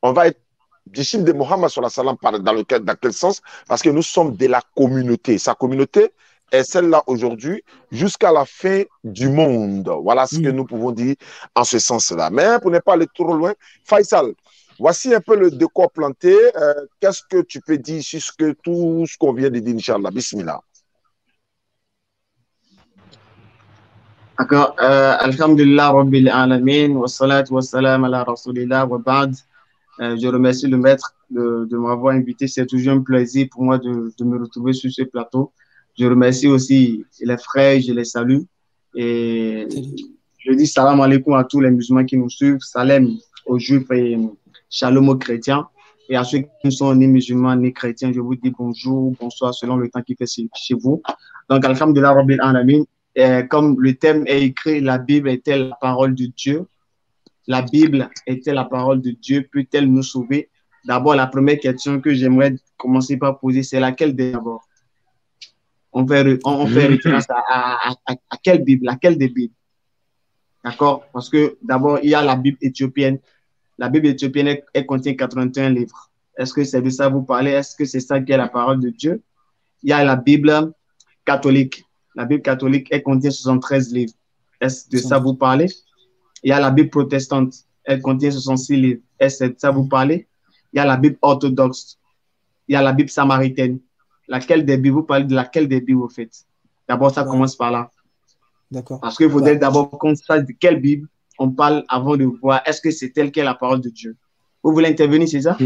on va être disciple de Mohammed sallallahu alayhi wa sallam, dans quel sens? Parce que nous sommes de la communauté. Sa communauté est celle-là aujourd'hui jusqu'à la fin du monde. Voilà ce que nous pouvons dire en ce sens-là. Mais pour ne pas aller trop loin, Faisal, voici un peu le décor planté. Qu'est-ce que tu peux dire sur tout ce qu'on vient de dire, Inch'Allah? Bismillah. D'accord. Alhamdulillah Rabbil Alamin, wa salatu wa salam ala Rasulillah wa ba'd. Je remercie le maître de m'avoir invité. C'est toujours un plaisir pour moi de me retrouver sur ce plateau. Je remercie aussi les frères, je les salue. Et je dis salam alaikum à tous les musulmans qui nous suivent, salam aux juifs et shalom aux chrétiens. Et à ceux qui ne sont ni musulmans ni chrétiens, je vous dis bonjour, bonsoir, selon le temps qui fait chez vous. Donc, alhamdulillah Rabbil Alamin. Comme le thème est écrit, la Bible est-elle la parole de Dieu? La Bible est-elle la parole de Dieu? Peut-elle nous sauver? D'abord, la première question que j'aimerais commencer par poser, c'est laquelle d'abord? On fait référence à quelle Bible? Laquelle des Bibles? D'accord? Parce que d'abord, il y a la Bible éthiopienne. La Bible éthiopienne, elle contient 81 livres. Est-ce que c'est de ça que vous parlez? Est-ce que c'est ça qui est la parole de Dieu? Il y a la Bible catholique. La Bible catholique, elle contient 73 livres. Est-ce de ça vous parlez? Il y a la Bible protestante. Elle contient 66 livres. Est-ce de ça vous parlez? Il y a la Bible orthodoxe. il y a la Bible samaritaine. Laquelle des Bibles, vous parlez de laquelle des Bibles, au fait? D'abord, ça commence par là. D'accord. Parce qu'il faudrait d'abord qu'on sache de quelle Bible on parle avant de voir est-ce que c'est telle qu'est la parole de Dieu. Vous voulez intervenir, c'est ça?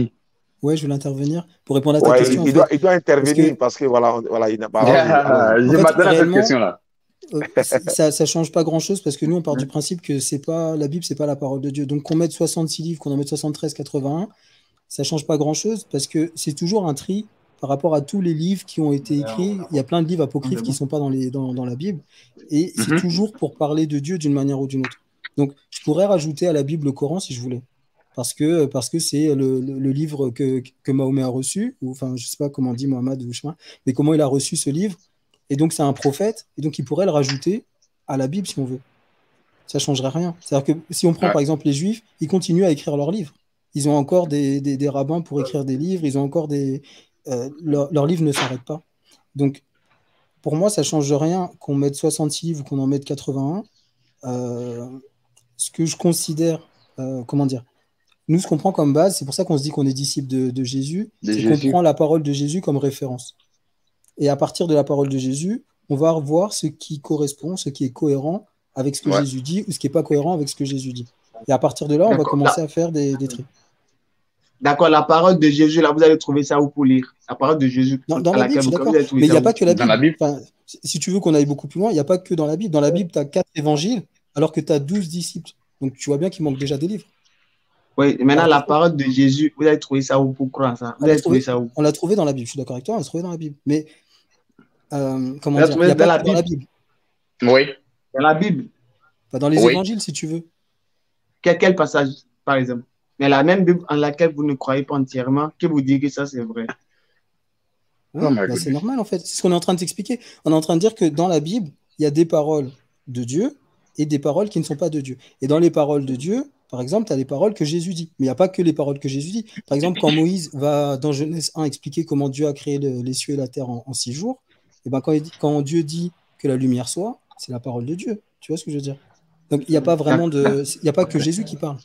Oui, je veux intervenir pour répondre à ta question. Il doit intervenir parce que voilà, il n'a pas. Je m'attends à cette question-là. Ça ne change pas grand-chose parce que nous, on part du principe que la Bible, c'est pas la parole de Dieu. Donc, qu'on mette 66 livres, qu'on en mette 73, 81, ça ne change pas grand-chose parce que c'est toujours un tri par rapport à tous les livres qui ont été écrits. Il y a plein de livres apocryphes qui ne sont pas dans la Bible. Et c'est toujours pour parler de Dieu d'une manière ou d'une autre. Donc, je pourrais rajouter à la Bible le Coran si je voulais. Parce que c'est le livre que Mahomet a reçu, ou enfin, je ne sais pas comment dit Mohammed ou chemin, mais comment il a reçu ce livre. Et donc, c'est un prophète, et donc il pourrait le rajouter à la Bible si on veut. Ça ne changerait rien. C'est-à-dire que si on prend par exemple les Juifs, ils continuent à écrire leurs livres. Ils ont encore des rabbins pour écrire des livres, ils ont encore leurs livres ne s'arrêtent pas. Donc, pour moi, ça ne change rien qu'on mette 66 livres ou qu'on en mette 81. Ce que je considère, nous, ce qu'on prend comme base, c'est pour ça qu'on se dit qu'on est disciple de Jésus, c'est qu'on prend la parole de Jésus comme référence. Et à partir de la parole de Jésus, on va voir ce qui correspond, ce qui est cohérent avec ce que Jésus dit ou ce qui n'est pas cohérent avec ce que Jésus dit. Et à partir de là, on va commencer à faire des tris. D'accord, la parole de Jésus, là, vous allez trouver ça où pour lire? La parole de Jésus. Dans la Bible, je suis d'accord. Mais il n'y a pas que la Bible. Enfin, si tu veux qu'on aille beaucoup plus loin, il n'y a pas que dans la Bible. Dans la Bible, tu as 4 évangiles, alors que tu as 12 disciples. Donc, tu vois bien qu'il manque déjà des livres. Oui, maintenant, la parole de Jésus, vous allez trouver ça où pour croire ça? Vous allez trouver ça où? On l'a trouvé dans la Bible, je suis d'accord avec toi, on l'a trouvé dans la Bible. Mais, comment dire, il n'y a pas dans la Bible. Oui. Dans la Bible. Pas dans les évangiles, si tu veux. Quel passage, par exemple? Mais la même Bible en laquelle vous ne croyez pas entièrement, que vous dites que ça, c'est vrai. C'est normal, en fait. C'est ce qu'on est en train de t'expliquer. On est en train de dire que dans la Bible, il y a des paroles de Dieu et des paroles qui ne sont pas de Dieu. Et dans les paroles de Dieu, par exemple, tu as les paroles que Jésus dit. Mais il n'y a pas que les paroles que Jésus dit. Par exemple, quand Moïse va, dans Genèse 1, expliquer comment Dieu a créé les cieux et la terre en 6 jours, et ben quand Dieu dit que la lumière soit, c'est la parole de Dieu. Tu vois ce que je veux dire? Donc, il n'y a pas vraiment il n'y a pas que Jésus qui parle.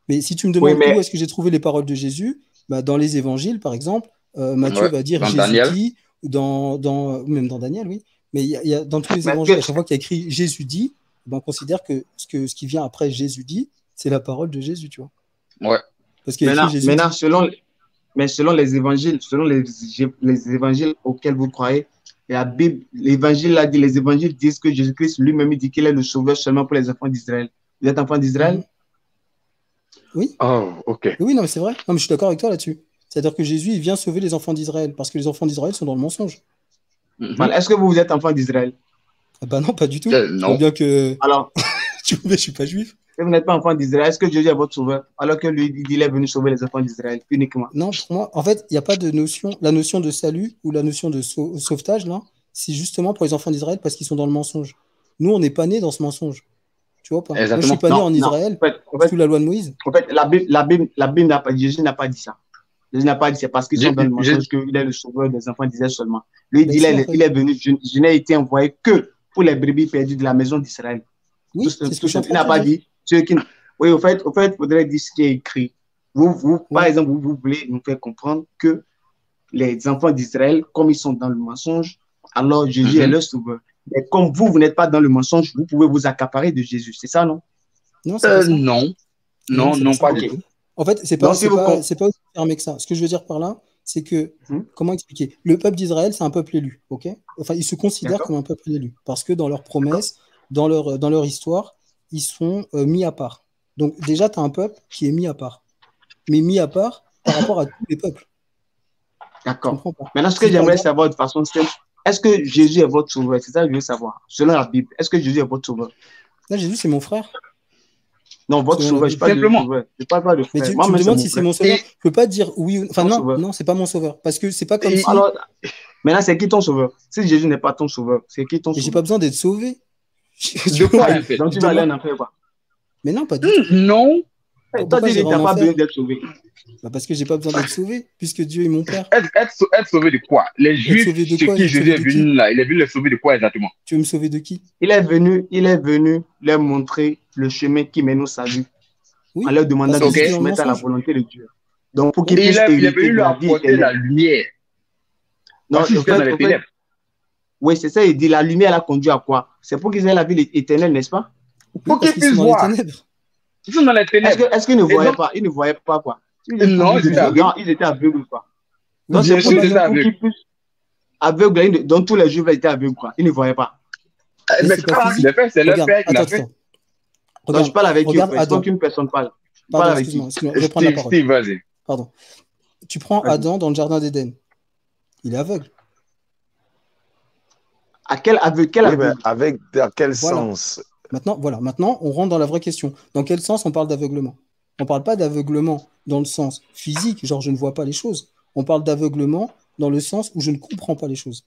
Mais si tu me demandes où est-ce que j'ai trouvé les paroles de Jésus, dans les évangiles, par exemple, Matthieu va dire Jésus dit, même dans Daniel, oui. Mais il y a dans tous les évangiles, à chaque fois qu'il y a écrit Jésus dit, on considère que ce qui vient après Jésus dit, c'est la parole de Jésus, tu vois. Ouais. Parce qu'il y a écrit Jésus dit. Selon les évangiles, les évangiles auxquels vous croyez, la Bible, l'évangile a dit, les évangiles disent que Jésus-Christ lui-même dit qu'il est le sauveur seulement pour les enfants d'Israël. Vous êtes enfants d'Israël? Oui. Oh, ok. Oui, non, mais c'est vrai. Non, mais je suis d'accord avec toi là-dessus. C'est-à-dire que Jésus, il vient sauver les enfants d'Israël parce que les enfants d'Israël sont dans le mensonge. Est-ce que vous êtes enfant d'Israël? Bah non, pas du tout. Non. Bien que... Alors, je suis pas juif. Si vous n'êtes pas enfant d'Israël, est-ce que Jésus est votre sauveur? Alors que lui, il est venu sauver les enfants d'Israël uniquement. Non, pour moi, en fait, il n'y a pas de notion. La notion de salut ou la notion de sauvetage, là, c'est justement pour les enfants d'Israël parce qu'ils sont dans le mensonge. Nous, on n'est pas nés dans ce mensonge. Tu vois pas? Exactement. Moi, je suis pas né en Israël sous la loi de Moïse. En fait, la Bible n'a pas, Jésus n'a pas dit ça. Jésus n'a pas dit c'est parce qu'ils sont dans le mensonge qu'il est le sauveur des enfants d'Israël seulement. Lui, il dit il est venu, je n'ai été envoyé que pour les brebis perdues de la maison d'Israël. Oui, c'est ce que je Il n'a pas dit ceux qui. Oui, au fait, il faudrait dire ce qui est écrit. Par exemple, vous voulez nous faire comprendre que les enfants d'Israël, comme ils sont dans le mensonge, alors Jésus est leur sauveur. Mais comme vous n'êtes pas dans le mensonge, vous pouvez vous accaparer de Jésus. C'est ça, non? Non, non, pas du tout. En fait, c'est pas aussi fermé que ça. Ce que je veux dire par là, c'est que, comment expliquer? Le peuple d'Israël, c'est un peuple élu, ok? Enfin, ils se considèrent comme un peuple élu parce que dans leurs promesses, dans leur histoire, ils sont mis à part. Donc, déjà, tu as un peuple qui est mis à part. Mais mis à part par rapport à tous les peuples. D'accord. Maintenant, ce que j'aimerais savoir de façon simple, est-ce que Jésus est votre sauveur? C'est ça que je veux savoir. Selon la Bible, est-ce que Jésus est votre sauveur? Là, Jésus, c'est mon frère. Non, votre sauveur, je parle de sauveur. Je parle pas de frère. Mais tu me demandes si c'est mon sauveur. Je ne peux pas dire oui ou... Enfin, non, c'est pas mon sauveur. Parce que c'est pas comme si... Alors, maintenant, c'est qui ton sauveur? Si Jésus n'est pas ton sauveur, c'est qui ton sauveur? J'ai pas besoin d'être sauvé. De quoi? Donc, tu vas aller en enfer, quoi? Mais non, pas du tout. Non. Toi, tu n'as pas besoin d'être sauvé. Parce que j'ai pas besoin d'être sauvé, puisque Dieu est mon père. Être sauvé de quoi? Les Juifs, chez qui Jésus est venu là, il est venu les sauver de quoi exactement? Tu veux me sauver de qui? Il est venu leur montrer le chemin qui mène au salut. Oui. En leur demandant de se soumettre à la volonté de Dieu. Donc, pour qu'il puisse il est venu leur apporter la lumière. Non, parce qu'il était dans les ténèbres. Oui, c'est ça, il dit la lumière l'a conduit à quoi? C'est pour qu'ils aient la vie éternelle, n'est-ce pas? Pour qu'ils puissent voir. Ils sont dans les ténèbres. Est-ce qu'ils ne voyaient pas? Ils ne voyaient pas quoi? Non, ils étaient aveugles quoi. Donc, bien c'est sûr, pour qu'ils puissent aveugles, donc tous les juifs étaient aveugles quoi. Ils ne voyaient pas. Mais c'est leur père qui l'a fait. Donc, je parle avec eux, il faut qu'une personne parle. Pardon, excuse-moi, je vais prendre la parole. Steve, vas-y. Pardon. Tu prends Adam dans le jardin d'Éden. Il est aveugle. À quel aveugle? Dans quel sens? Maintenant, on rentre dans la vraie question. Dans quel sens on parle d'aveuglement? On ne parle pas d'aveuglement dans le sens physique, genre je ne vois pas les choses. On parle d'aveuglement dans le sens où je ne comprends pas les choses.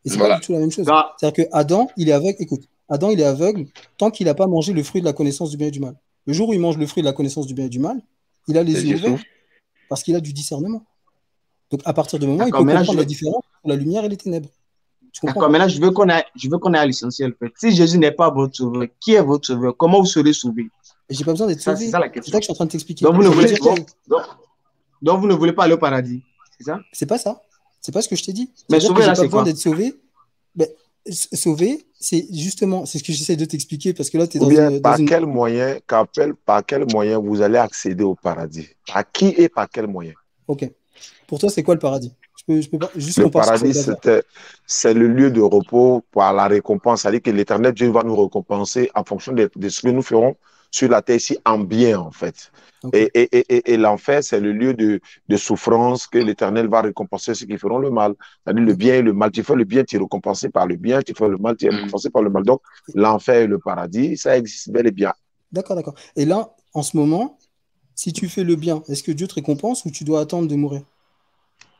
Et c'est pas du tout la même chose. C'est-à-dire que Adam, il est aveugle. Écoute, Adam, il est aveugle tant qu'il n'a pas mangé le fruit de la connaissance du bien et du mal. Le jour où il mange le fruit de la connaissance du bien et du mal, il a les yeux ouverts parce qu'il a du discernement. Donc, à partir du moment où il peut comprendre la différence entre la lumière et les ténèbres. D'accord, mais là, je veux qu'on aille à l'essentiel. Si Jésus n'est pas votre sauveur, qui est votre sauveur? Comment vous serez sauvé? Et j'ai pas besoin d'être sauvé. C'est ça que je suis en train de t'expliquer. Donc, vous ne voulez pas aller au paradis, c'est ça? C'est pas ça. C'est pas ce que je t'ai dit. Mais sauvé, là, c'est quoi? D'être sauvé. Sauvé, c'est justement, c'est ce que j'essaie de t'expliquer parce que là, tu es par quel moyen vous allez accéder au paradis? Par qui et par quel moyen? Ok. Pour toi, c'est quoi le paradis? Je peux pas, juste le paradis, c'est le lieu de repos pour la récompense. C'est-à-dire que l'Éternel Dieu va nous récompenser en fonction de ce que nous ferons sur la terre ici en bien, en fait. Okay. Et l'enfer, c'est le lieu de souffrance que l'Éternel va récompenser ceux qui feront le mal. C'est-à-dire le bien et le mal. Tu fais le bien, tu es récompensé par le bien. Tu fais le mal, tu es récompensé par le mal. Donc, l'enfer et le paradis, ça existe bel et bien. D'accord. Et là, en ce moment, si tu fais le bien, est-ce que Dieu te récompense ou tu dois attendre de mourir?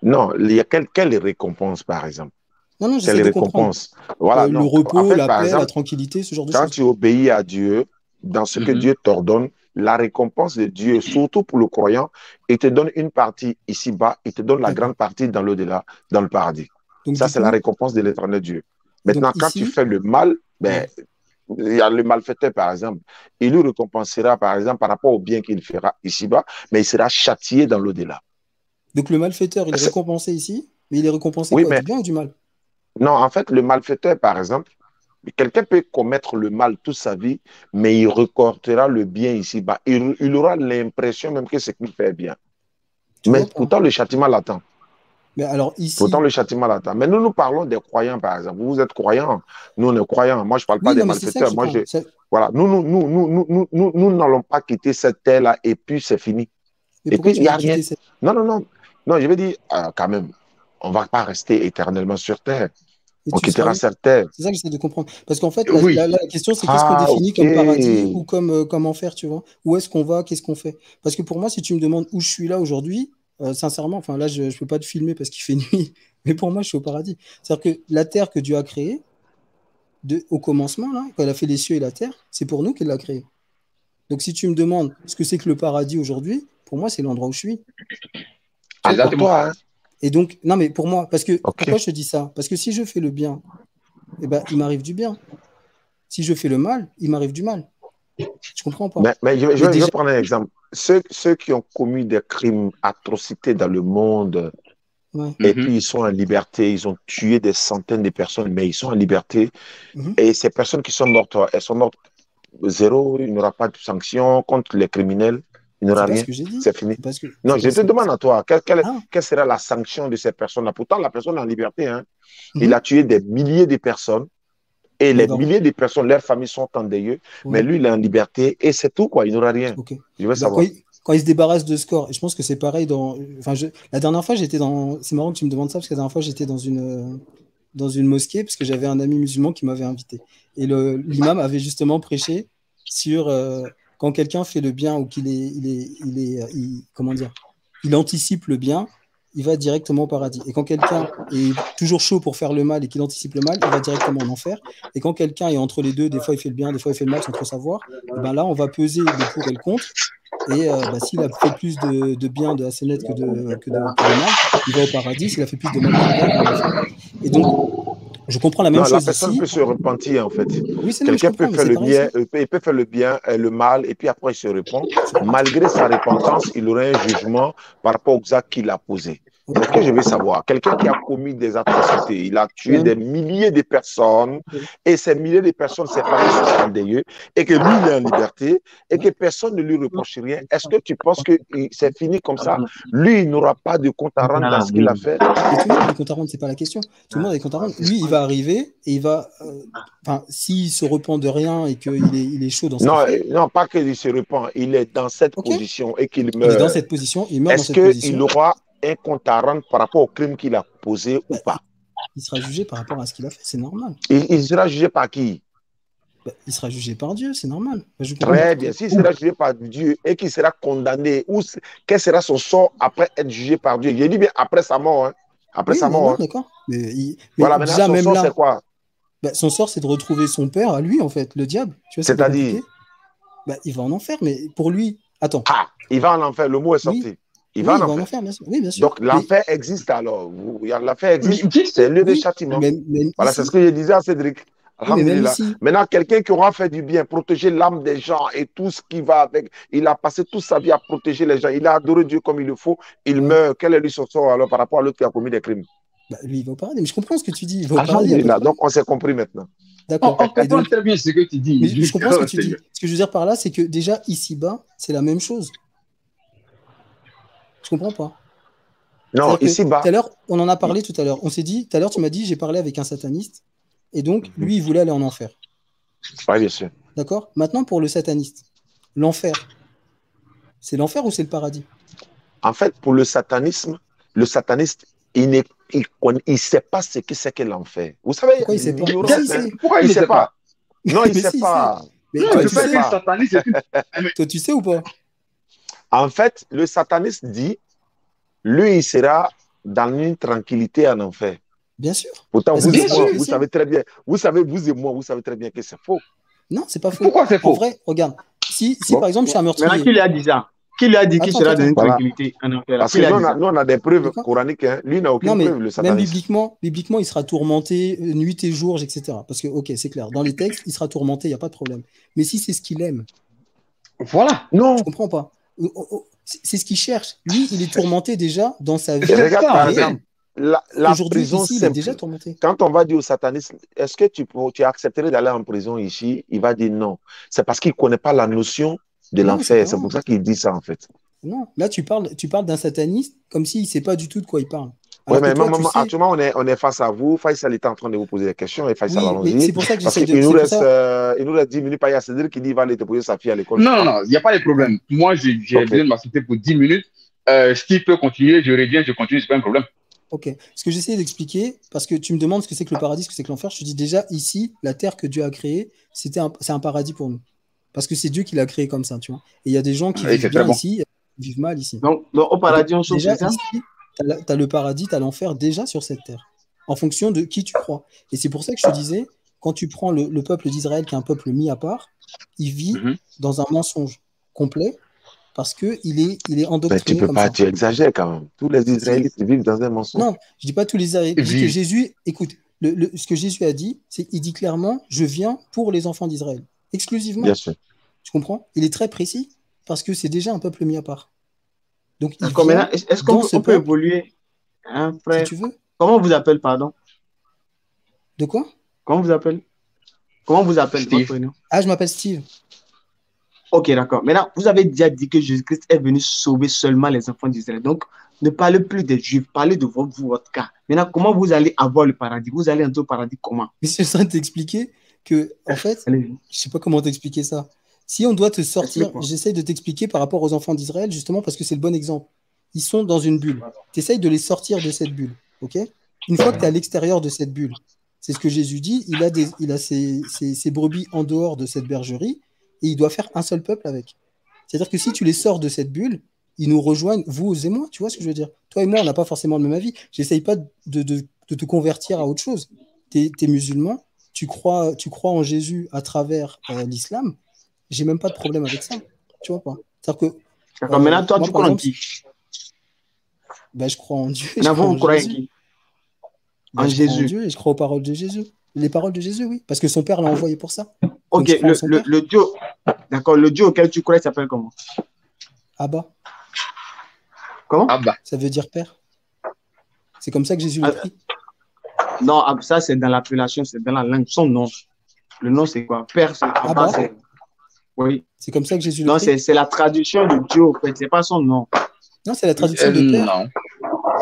Non, il y a quelle récompense, par exemple? Non, j'essaie de comprendre. Voilà, le repos, en fait, la paix, la tranquillité, ce genre de choses. Quand tu obéis à Dieu, dans ce que Dieu t'ordonne, la récompense de Dieu, surtout pour le croyant, il te donne une partie ici-bas, il te donne la grande partie dans l'au-delà, dans le paradis. Donc, ça, c'est la récompense de l'éternel Dieu. Maintenant, quand tu fais le mal, il y a le malfaiteur, par exemple, il lui récompensera, par exemple, par rapport au bien qu'il fera ici-bas, mais il sera châtié dans l'au-delà. Donc, le malfaiteur, il est récompensé ici, mais il est récompensé du bien ou du mal? Non, en fait, le malfaiteur, par exemple, quelqu'un peut commettre le mal toute sa vie, mais il récoltera le bien ici-bas. Il aura l'impression même que c'est qu'il fait bien. Mais pourtant, le châtiment l'attend. Mais alors ici... Pourtant, le châtiment l'attend. Mais nous parlons des croyants, par exemple. Vous êtes croyants, nous, on est croyants. Moi, je ne parle pas des malfaiteurs. Voilà. Nous n'allons pas quitter cette terre-là et puis c'est fini. Mais et puis, il n'y a rien. Non, je veux dire, quand même, on ne va pas rester éternellement sur terre. On quittera cette terre. C'est ça que j'essaie de comprendre. Parce qu'en fait, la question, c'est qu'est-ce qu'on définit comme paradis ou comme enfer, tu vois? Où est-ce qu'on va? Qu'est-ce qu'on fait? Parce que pour moi, si tu me demandes où je suis là aujourd'hui, sincèrement, enfin là, je ne peux pas te filmer parce qu'il fait nuit, mais pour moi, je suis au paradis. C'est-à-dire que la terre que Dieu a créée, au commencement, là, quand il a fait les cieux et la terre, c'est pour nous qu'il l'a créée. Donc si tu me demandes ce que c'est que le paradis aujourd'hui, pour moi, c'est l'endroit où je suis. Pour toi, hein? Et donc, non, mais pour moi, parce que pourquoi je te dis ça? Parce que si je fais le bien, eh ben, il m'arrive du bien. Si je fais le mal, il m'arrive du mal. Je comprends pas. Mais je vais prendre un exemple. Ceux qui ont commis des crimes, atrocités dans le monde, et puis ils sont en liberté, ils ont tué des centaines de personnes, mais ils sont en liberté. Et ces personnes qui sont mortes, elles sont mortes zéro, il n'y aura pas de sanction contre les criminels. Il n'y aura rien, c'est fini. Non, je te demande à toi, quelle sera la sanction de ces personnes-là? Pourtant, la personne est en liberté. Hein. Il a tué des milliers de personnes et les milliers de personnes, leurs familles sont en deuil, mais lui, il est en liberté et c'est tout, quoi. Il n'aura rien. Je veux savoir. Quand il se débarrasse de score, et je pense que c'est pareil dans... Enfin, la dernière fois, j'étais dans... C'est marrant que tu me demandes ça, parce que la dernière fois, j'étais dans une mosquée, parce que j'avais un ami musulman qui m'avait invité. Et l'imam avait justement prêché sur... quand quelqu'un fait le bien ou comment dire, il anticipe le bien, il va directement au paradis. Et quand quelqu'un est toujours chaud pour faire le mal et qu'il anticipe le mal, il va directement en enfer. Et quand quelqu'un est entre les deux, des fois il fait le bien, des fois il fait le mal sans trop savoir, et ben là on va peser le pour et le contre. Et s'il a fait plus de bien de Hassanet que de mal, il va au paradis. S'il a fait plus de mal que de bien, il va en enfer. Et donc, Je comprends la même chose la personne ici. peut se repentir, en fait. Oui, c'est Quelqu'un peut faire le bien, ici. il peut faire le bien et le mal, et puis après, il se repent. Malgré sa repentance, il aurait un jugement par rapport aux actes qu'il a posés. C'est ce que je veux savoir. Quelqu'un qui a commis des atrocités, il a tué des milliers de personnes, et ces milliers de personnes, ses familles sont endeuillées, et que lui, il est en liberté, et que personne ne lui reproche rien. Est-ce que tu penses que c'est fini comme ça? Lui, il n'aura pas de compte à rendre dans ce qu'il a fait? Et tout le monde a des comptes à rendre, c'est pas la question. Tout le monde a des comptes à rendre. Lui, il va arriver et il va. Enfin, s'il se repent de rien et qu'il est chaud dans sa vie. Non, pas qu'il se repent. Il est dans cette position et qu'il meurt. Il est dans cette position. Il meurt dans cette position. Est-ce qu'il aura un compte à rendre par rapport au crime qu'il a posé ou pas? Il sera jugé par rapport à ce qu'il a fait, c'est normal. Il sera jugé par qui? Il sera jugé par Dieu, c'est normal. Très bien. S'il sera jugé par Dieu et qu'il sera condamné, quel sera son sort après être jugé par Dieu? J'ai dit bien après sa mort. Hein. Après sa mort. D'accord. Voilà, maintenant, son sort, c'est quoi? Son sort, c'est de retrouver son père à lui, en fait, le diable. C'est-à-dire? Il va en enfer, mais pour lui. Attends. Ah, il va en enfer, le mot est sorti. Oui. Il va en enfer. Bien sûr. Oui, bien sûr. Donc, l'enfer existe alors. L'enfer existe. C'est un lieu de châtiment. Voilà, c'est ce que je disais à Cédric. Maintenant, quelqu'un qui aura fait du bien, protéger l'âme des gens et tout ce qui va avec, il a passé toute sa vie à protéger les gens, il a adoré Dieu comme il le faut, il meurt. Quel est lui son sort alors par rapport à l'autre qui a commis des crimes? Lui, il va au paradis. Mais je comprends ce que tu dis. Il va au paradis. Donc, on s'est compris maintenant. D'accord. On comprend très bien ce que tu dis. Mais je comprends ce que tu dis. Ce que je veux dire par là, c'est que déjà, ici-bas, c'est la même chose. Je comprends pas. Non, ici-bas. Tout à l'heure, on en a parlé tout à l'heure. On s'est dit, tout à l'heure, tu m'as dit, j'ai parlé avec un sataniste. Et donc, lui, il voulait aller en enfer. Oui, bien sûr. D'accord? Maintenant, pour le sataniste, l'enfer, c'est l'enfer ou c'est le paradis? En fait, pour le sataniste, il ne sait pas ce que c'est que l'enfer. Vous savez, pourquoi il sait pas? Pourquoi il ne sait pas? Non, il ne sait pas. Mais toi, tu sais. Toi, tu sais ou pas? En fait, le sataniste dit, lui, il sera dans une tranquillité en enfer. Bien sûr. Pourtant, vous savez très bien, vous et moi, vous savez très bien que c'est faux. Non, c'est pas faux. Pourquoi c'est faux? En vrai, regarde, si par exemple, je suis un meurtrier. Mais qui lui a dit ça? Qui lui a dit qu'il sera dans une tranquillité en enfer? Parce que nous, on a des preuves coraniques. Hein. Lui, il n'a aucune preuve, le sataniste. Même bibliquement, il sera tourmenté nuit et jour, etc. Parce que, ok, c'est clair. Dans les textes, il sera tourmenté, il n'y a pas de problème. Mais si c'est ce qu'il aime. Voilà. Non. Je comprends pas. C'est ce qu'il cherche. Lui, il est tourmenté déjà dans sa vie. Regarde, par exemple, la prison ici, il est déjà tourmenté. Quand on va dire au sataniste, est-ce que tu accepterais d'aller en prison ici? Il va dire non. C'est parce qu'il ne connaît pas la notion de l'enfer. C'est pour ça qu'il dit ça, en fait. Non, là, tu parles d'un sataniste comme s'il ne sait pas du tout de quoi il parle. Oui, mais actuellement, on est face à vous. Faisal est en train de vous poser des questions. Et Faisal, allons-y. C'est pour ça que j'essaie de... Il nous reste 10 minutes. Il y a Cédric qui dit qu'il va aller te poser sa fille à l'école. Non, il n'y a pas de problème. Moi, j'ai besoin de m'assister pour 10 minutes. Steve peut continuer, je reviens, je continue, ce n'est pas un problème. Ok. Ce que j'essaie d'expliquer, parce que tu me demandes ce que c'est que le paradis, ce que c'est que l'enfer, je te dis déjà, ici, la terre que Dieu a créée, c'est un paradis pour nous. Parce que c'est Dieu qui l'a créé comme ça, tu vois. Et il y a des gens qui vivent bien ici, qui vivent mal ici. Donc au paradis, on déjà ici, tu as le paradis, tu as l'enfer déjà sur cette terre, en fonction de qui tu crois. Et c'est pour ça que je te disais, quand tu prends le peuple d'Israël, qui est un peuple mis à part, il vit dans un mensonge complet, parce qu'il est endoctriné. Mais tu exagères quand même. Tous les Israélites vivent dans un mensonge. Non, je ne dis pas tous les Israélites. Je dis que Jésus, écoute, ce que Jésus a dit, c'est qu'il dit clairement, je viens pour les enfants d'Israël, exclusivement. Bien sûr. Tu comprends? Il est très précis, parce que c'est déjà un peuple mis à part. Donc, est-ce qu'on peut évoluer, hein, frère? Si tu veux. Comment on vous appelle, pardon? De quoi? Comment vous appelle votre nom? Ah, je m'appelle Steve. Ok, d'accord. Maintenant, vous avez déjà dit que Jésus-Christ est venu sauver seulement les enfants d'Israël. Donc, ne parlez plus des Juifs, parlez de votre cas. Maintenant, comment vous allez avoir le paradis? Vous allez entrer au paradis comment? Mais je suis en train de t'expliquer que, en fait, je ne sais pas comment t'expliquer ça. Si on doit te sortir, j'essaie de t'expliquer par rapport aux enfants d'Israël, justement parce que c'est le bon exemple. Ils sont dans une bulle. Tu essayes de les sortir de cette bulle. Ok? Une fois que tu es à l'extérieur de cette bulle, c'est ce que Jésus dit, il a ses brebis en dehors de cette bergerie et il doit faire un seul peuple avec. C'est-à-dire que si tu les sors de cette bulle, ils nous rejoignent, vous et moi, tu vois ce que je veux dire? Toi et moi, on n'a pas forcément le même avis. J'essaye pas de te convertir à autre chose. Tu es musulman, tu crois en Jésus à travers l'islam. J'ai même pas de problème avec ça. Tu vois pas? C'est-à-dire que. Maintenant, toi, tu crois en qui? Ben, je crois en Dieu. Vous croyez en qui? Ben, En je crois en Jésus. Dieu et je crois aux paroles de Jésus. Les paroles de Jésus, oui. Parce que son père l'a envoyé pour ça. Donc, Ok, je crois en son père. le Dieu, d'accord, le Dieu auquel tu crois, il s'appelle comment? Abba, Comment? Ah bah. ça veut dire père. C'est comme ça que Jésus Ah, l'écrit. Non, ça c'est dans l'appellation, c'est dans la langue. Son nom. Le nom c'est quoi? Père, c'est Abba, c'est. Oui. c'est comme ça que Jésus Non, l'écrit. c'est la traduction de Dieu, en fait. C'est pas son nom. Non, c'est la traduction de père. Non.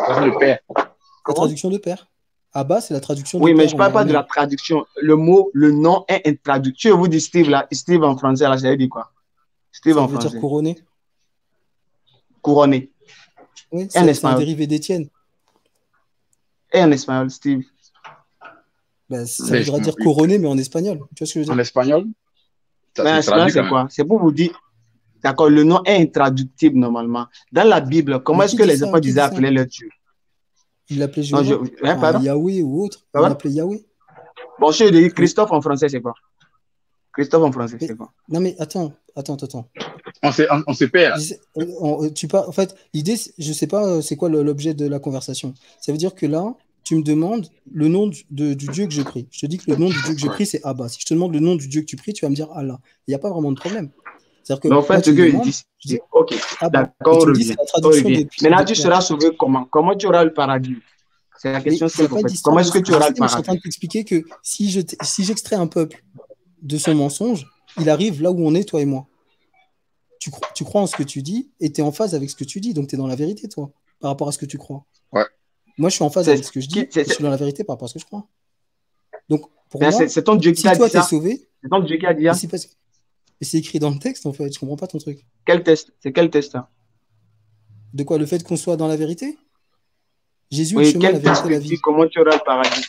C'est le père. La Comment? traduction de père. Abba, c'est la traduction de Oui, mais père je en parle pas de la araméen. traduction. Le mot, le nom est un traducteur. Vous dites Steve là, Steve en français, là, ça veut dire quoi? Steve Ça en veut dire français. couronné. Couronné. Oui, Et en c'est un espagnol. dérivé d'Étienne. Et en espagnol, Steve. Ben, ça Mais voudra dire couronné, mais en espagnol. Tu vois ce que je veux en dire? espagnol, ça Mais en se espagnol, traduit c'est quand même. quoi? C'est pour vous dire, d'accord, le nom est intraductible normalement. Dans la Bible, comment Mais est-ce qui que dit les ça? enfants Qui disaient dit ça? appeler leur Dieu? Il l'appelait Non, Jéhovah. hein, Enfin, pardon? Yahweh ou autre. Ça Il va? l'appelait Yahweh. Bon, je dis Mais, Christophe en français, c'est quoi? Christophe en français, mais- c'est quoi? non, mais attends. On se perd. En fait, l'idée, je sais pas c'est quoi l'objet de la conversation. Ça veut dire que là, tu me demandes le nom du Dieu que je prie. Je te dis que le nom du Dieu que je prie, c'est Abba. Si je te demande le nom du Dieu que tu pries, tu vas me dire Allah. Il n'y a pas vraiment de problème. C'est-à-dire que Mais en là, fait, tu ce me qu'il demandes, dit, je dis ok, Abba. Et d'accord, on tu me dis, revient. c'est la On traduction revient. de Maintenant, tu père. seras sauvé comment? Comment tu auras le paradis? C'est la Mais question il n'y a simple, en pas fait. d'histoire Comment de est-ce que ça. tu Je auras sais, le mais je suis en train paradis? de t'expliquer que si j'extrais un peuple de son mensonge, il arrive là où on est, toi et moi. Tu crois en ce que tu dis et tu es en phase avec ce que tu dis. Donc, tu es dans la vérité, toi, par rapport à ce que tu crois. Ouais. Moi, je suis en phase C'est avec ce que je dis et je suis dans la vérité par rapport à ce que je crois. Donc, pour moi, c'est ton Dieu qui si t'a toi, dit tu es ça? sauvé, C'est ton Dieu qui a dit mais ça? c'est écrit dans le texte, en fait. Je comprends pas ton truc. Quel test? C'est quel test, ça? De quoi? Le fait qu'on soit dans la vérité? Jésus est le Oui, chemin, la quel test vérité, te la dit vie. comment tu auras le paradis?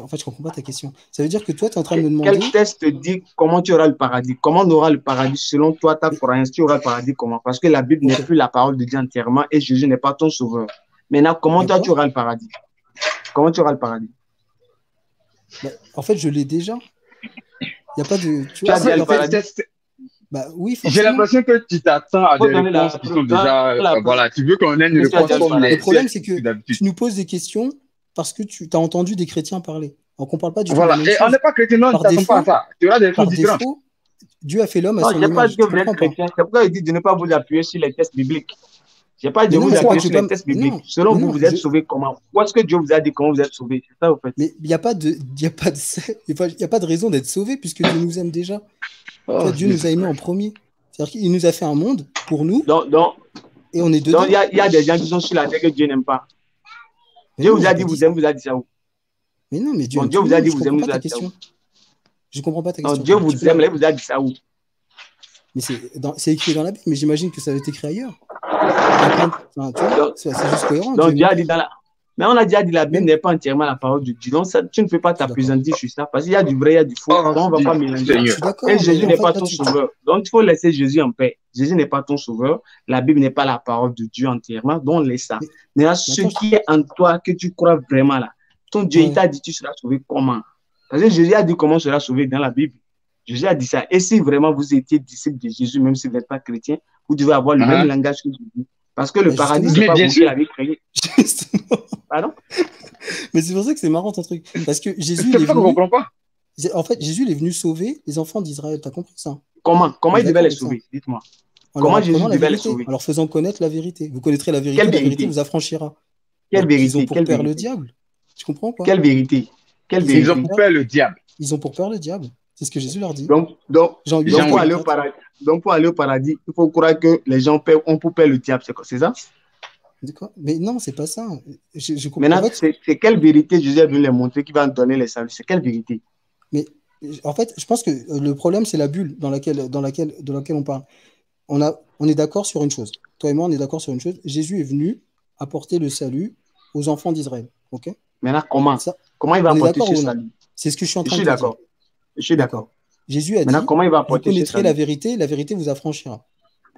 En fait, je comprends pas ta question. Ça veut dire que toi, tu es en train de me demander. Quel test te dit comment tu auras le paradis? Comment on aura le paradis? Selon toi, ta Mais- croyance, tu auras le paradis comment? Parce que la Bible n'est Ok. plus la parole de Dieu entièrement et Jésus n'est pas ton sauveur. Maintenant, comment toi, tu D'accord. auras le paradis? Comment tu auras le paradis? Bah, en fait, je l'ai déjà. Il n'y a pas de. Tu Tu as vois, déjà le en fait, paradis? bah oui, J'ai forcément. l'impression que tu t'attends à Faut des donner la réponses qui sont preuve. déjà. Donne la preuve. Voilà, tu veux qu'on ait une Mais tu as réponse déjà le comme paradis. Le problème, c'est celles que d'habitude. tu nous poses des questions parce que tu as entendu des chrétiens parler. Donc, on ne parle pas du tout de Voilà, la même et on chose. n'est pas chrétien, non, ne Par t'attends pas à défaut, ça. Tu auras des réponses par différentes. défaut, Dieu a fait l'homme à Non, son je n'ai pas image. dit que Tu vous êtes comprends pas. chrétien. C'est pourquoi il dit de ne pas vous appuyer sur les tests bibliques. Je n'ai pas dit Mais de non, vous mais c'est pas appuyer que je sur vais les pas. tests Mais bibliques. non, Selon mais vous, non, vous êtes sauvé comment? Où est-ce que Dieu vous a dit comment vous êtes sauvé? C'est ça, au fait. mais il n'y a pas de, il y a pas de, il y a pas de raison d'être sauvé puisque Dieu nous aime déjà. Tu vois, Oh, Dieu nous a aimés en premier. C'est-à-dire qu'il nous a fait un monde pour nous Donc, et on est dedans. il y a des gens qui sont sur la terre que Dieu n'aime pas. Mais Dieu non, vous j'ai a pas dit dit vous ça. aimez, vous a dit ça où? Mais non, mais Dieu Bon, aime Dieu tout vous le a monde. dit Je vous comprends aimez, pas vous ta a dit ça question. où? Je comprends pas ta Non, question. Dieu Tu vous peux la- aime, là, vous a dit ça où? Mais c'est écrit dans la Bible, mais j'imagine que ça a été écrit ailleurs. Enfin, tu vois, Donc, c'est juste cohérent. donc Dieu Dieu a nous dit aime. dans la... Mais on a déjà dit la Bible Même- n'est pas entièrement la parole de Dieu. Donc, ça, tu ne peux pas Je suis d'accord. t'appesantir sur ça. Parce qu'il y a du vrai, il y a du faux. Oh, Donc, on ne va pas Je mélanger. suis d'accord, Et mais Jésus en n'est fait, pas là, ton sauveur. Donc, il faut laisser Jésus en paix. Jésus n'est pas ton sauveur. La Bible n'est pas la parole de Dieu entièrement. Donc, laisse ça. Mais- Mais ce attends, qui est en toi, que tu crois vraiment là, ton Dieu, il Ouais. t'a dit tu seras sauvé comment? Parce que Jésus a dit comment sera sauvé dans la Bible. Jésus a dit ça. Et si vraiment vous étiez disciple de Jésus, même si vous n'êtes pas chrétien, vous devez avoir le même langage que Jésus. Parce que le Bah, paradis, justement. c'est pas Mais bien vous qui sûr. l'avez créé. Justement. Pardon? Mais c'est pour ça que c'est marrant ton truc. Parce que Jésus, C'est il est ça qu'on ne venu. comprend pas. En fait, Jésus, il est venu sauver les enfants d'Israël. T'as compris ça? Comment On est il devait d'accord les avec ça. sauver? Dites-moi. En Comment leur Jésus apprenant la devait les vérité, sauver? en leur faisant connaître la vérité. Vous connaîtrez la vérité, Quelle la vérité vérité? vous affranchira. Quelle Donc, ils ont vérité? pour Quelle père le vérité? diable. Tu comprends quoi? Quelle vérité? Quelle Ils ont Ils ont vérité? pour peur le diable. Ils ont pour peur le diable. C'est ce que Jésus leur dit. Donc, Jean 8, Jean pour 23, aller au 24. paradis, pour aller au paradis, il faut croire que les gens ont pour peur le diable. C'est ça? D'accord. Mais non, c'est pas ça. Je comprends. Maintenant, En fait, c'est quelle vérité Jésus est venu les montrer qui va nous donner les saluts? C'est quelle vérité? mais en fait, je pense que le problème, c'est la bulle dans laquelle on parle. On est d'accord sur une chose. Toi et moi, on est d'accord sur une chose. Jésus est venu apporter le salut aux enfants d'Israël. Ok? Maintenant, comment? Ça, Comment il va on est apporter d'accord ce ou non? salut? C'est ce que je suis en Je train suis de te dire. d'accord. Je suis d'accord. Jésus a Maintenant, dit, comment il va vous apporter ce connaîtrez salut? la vérité vous affranchira.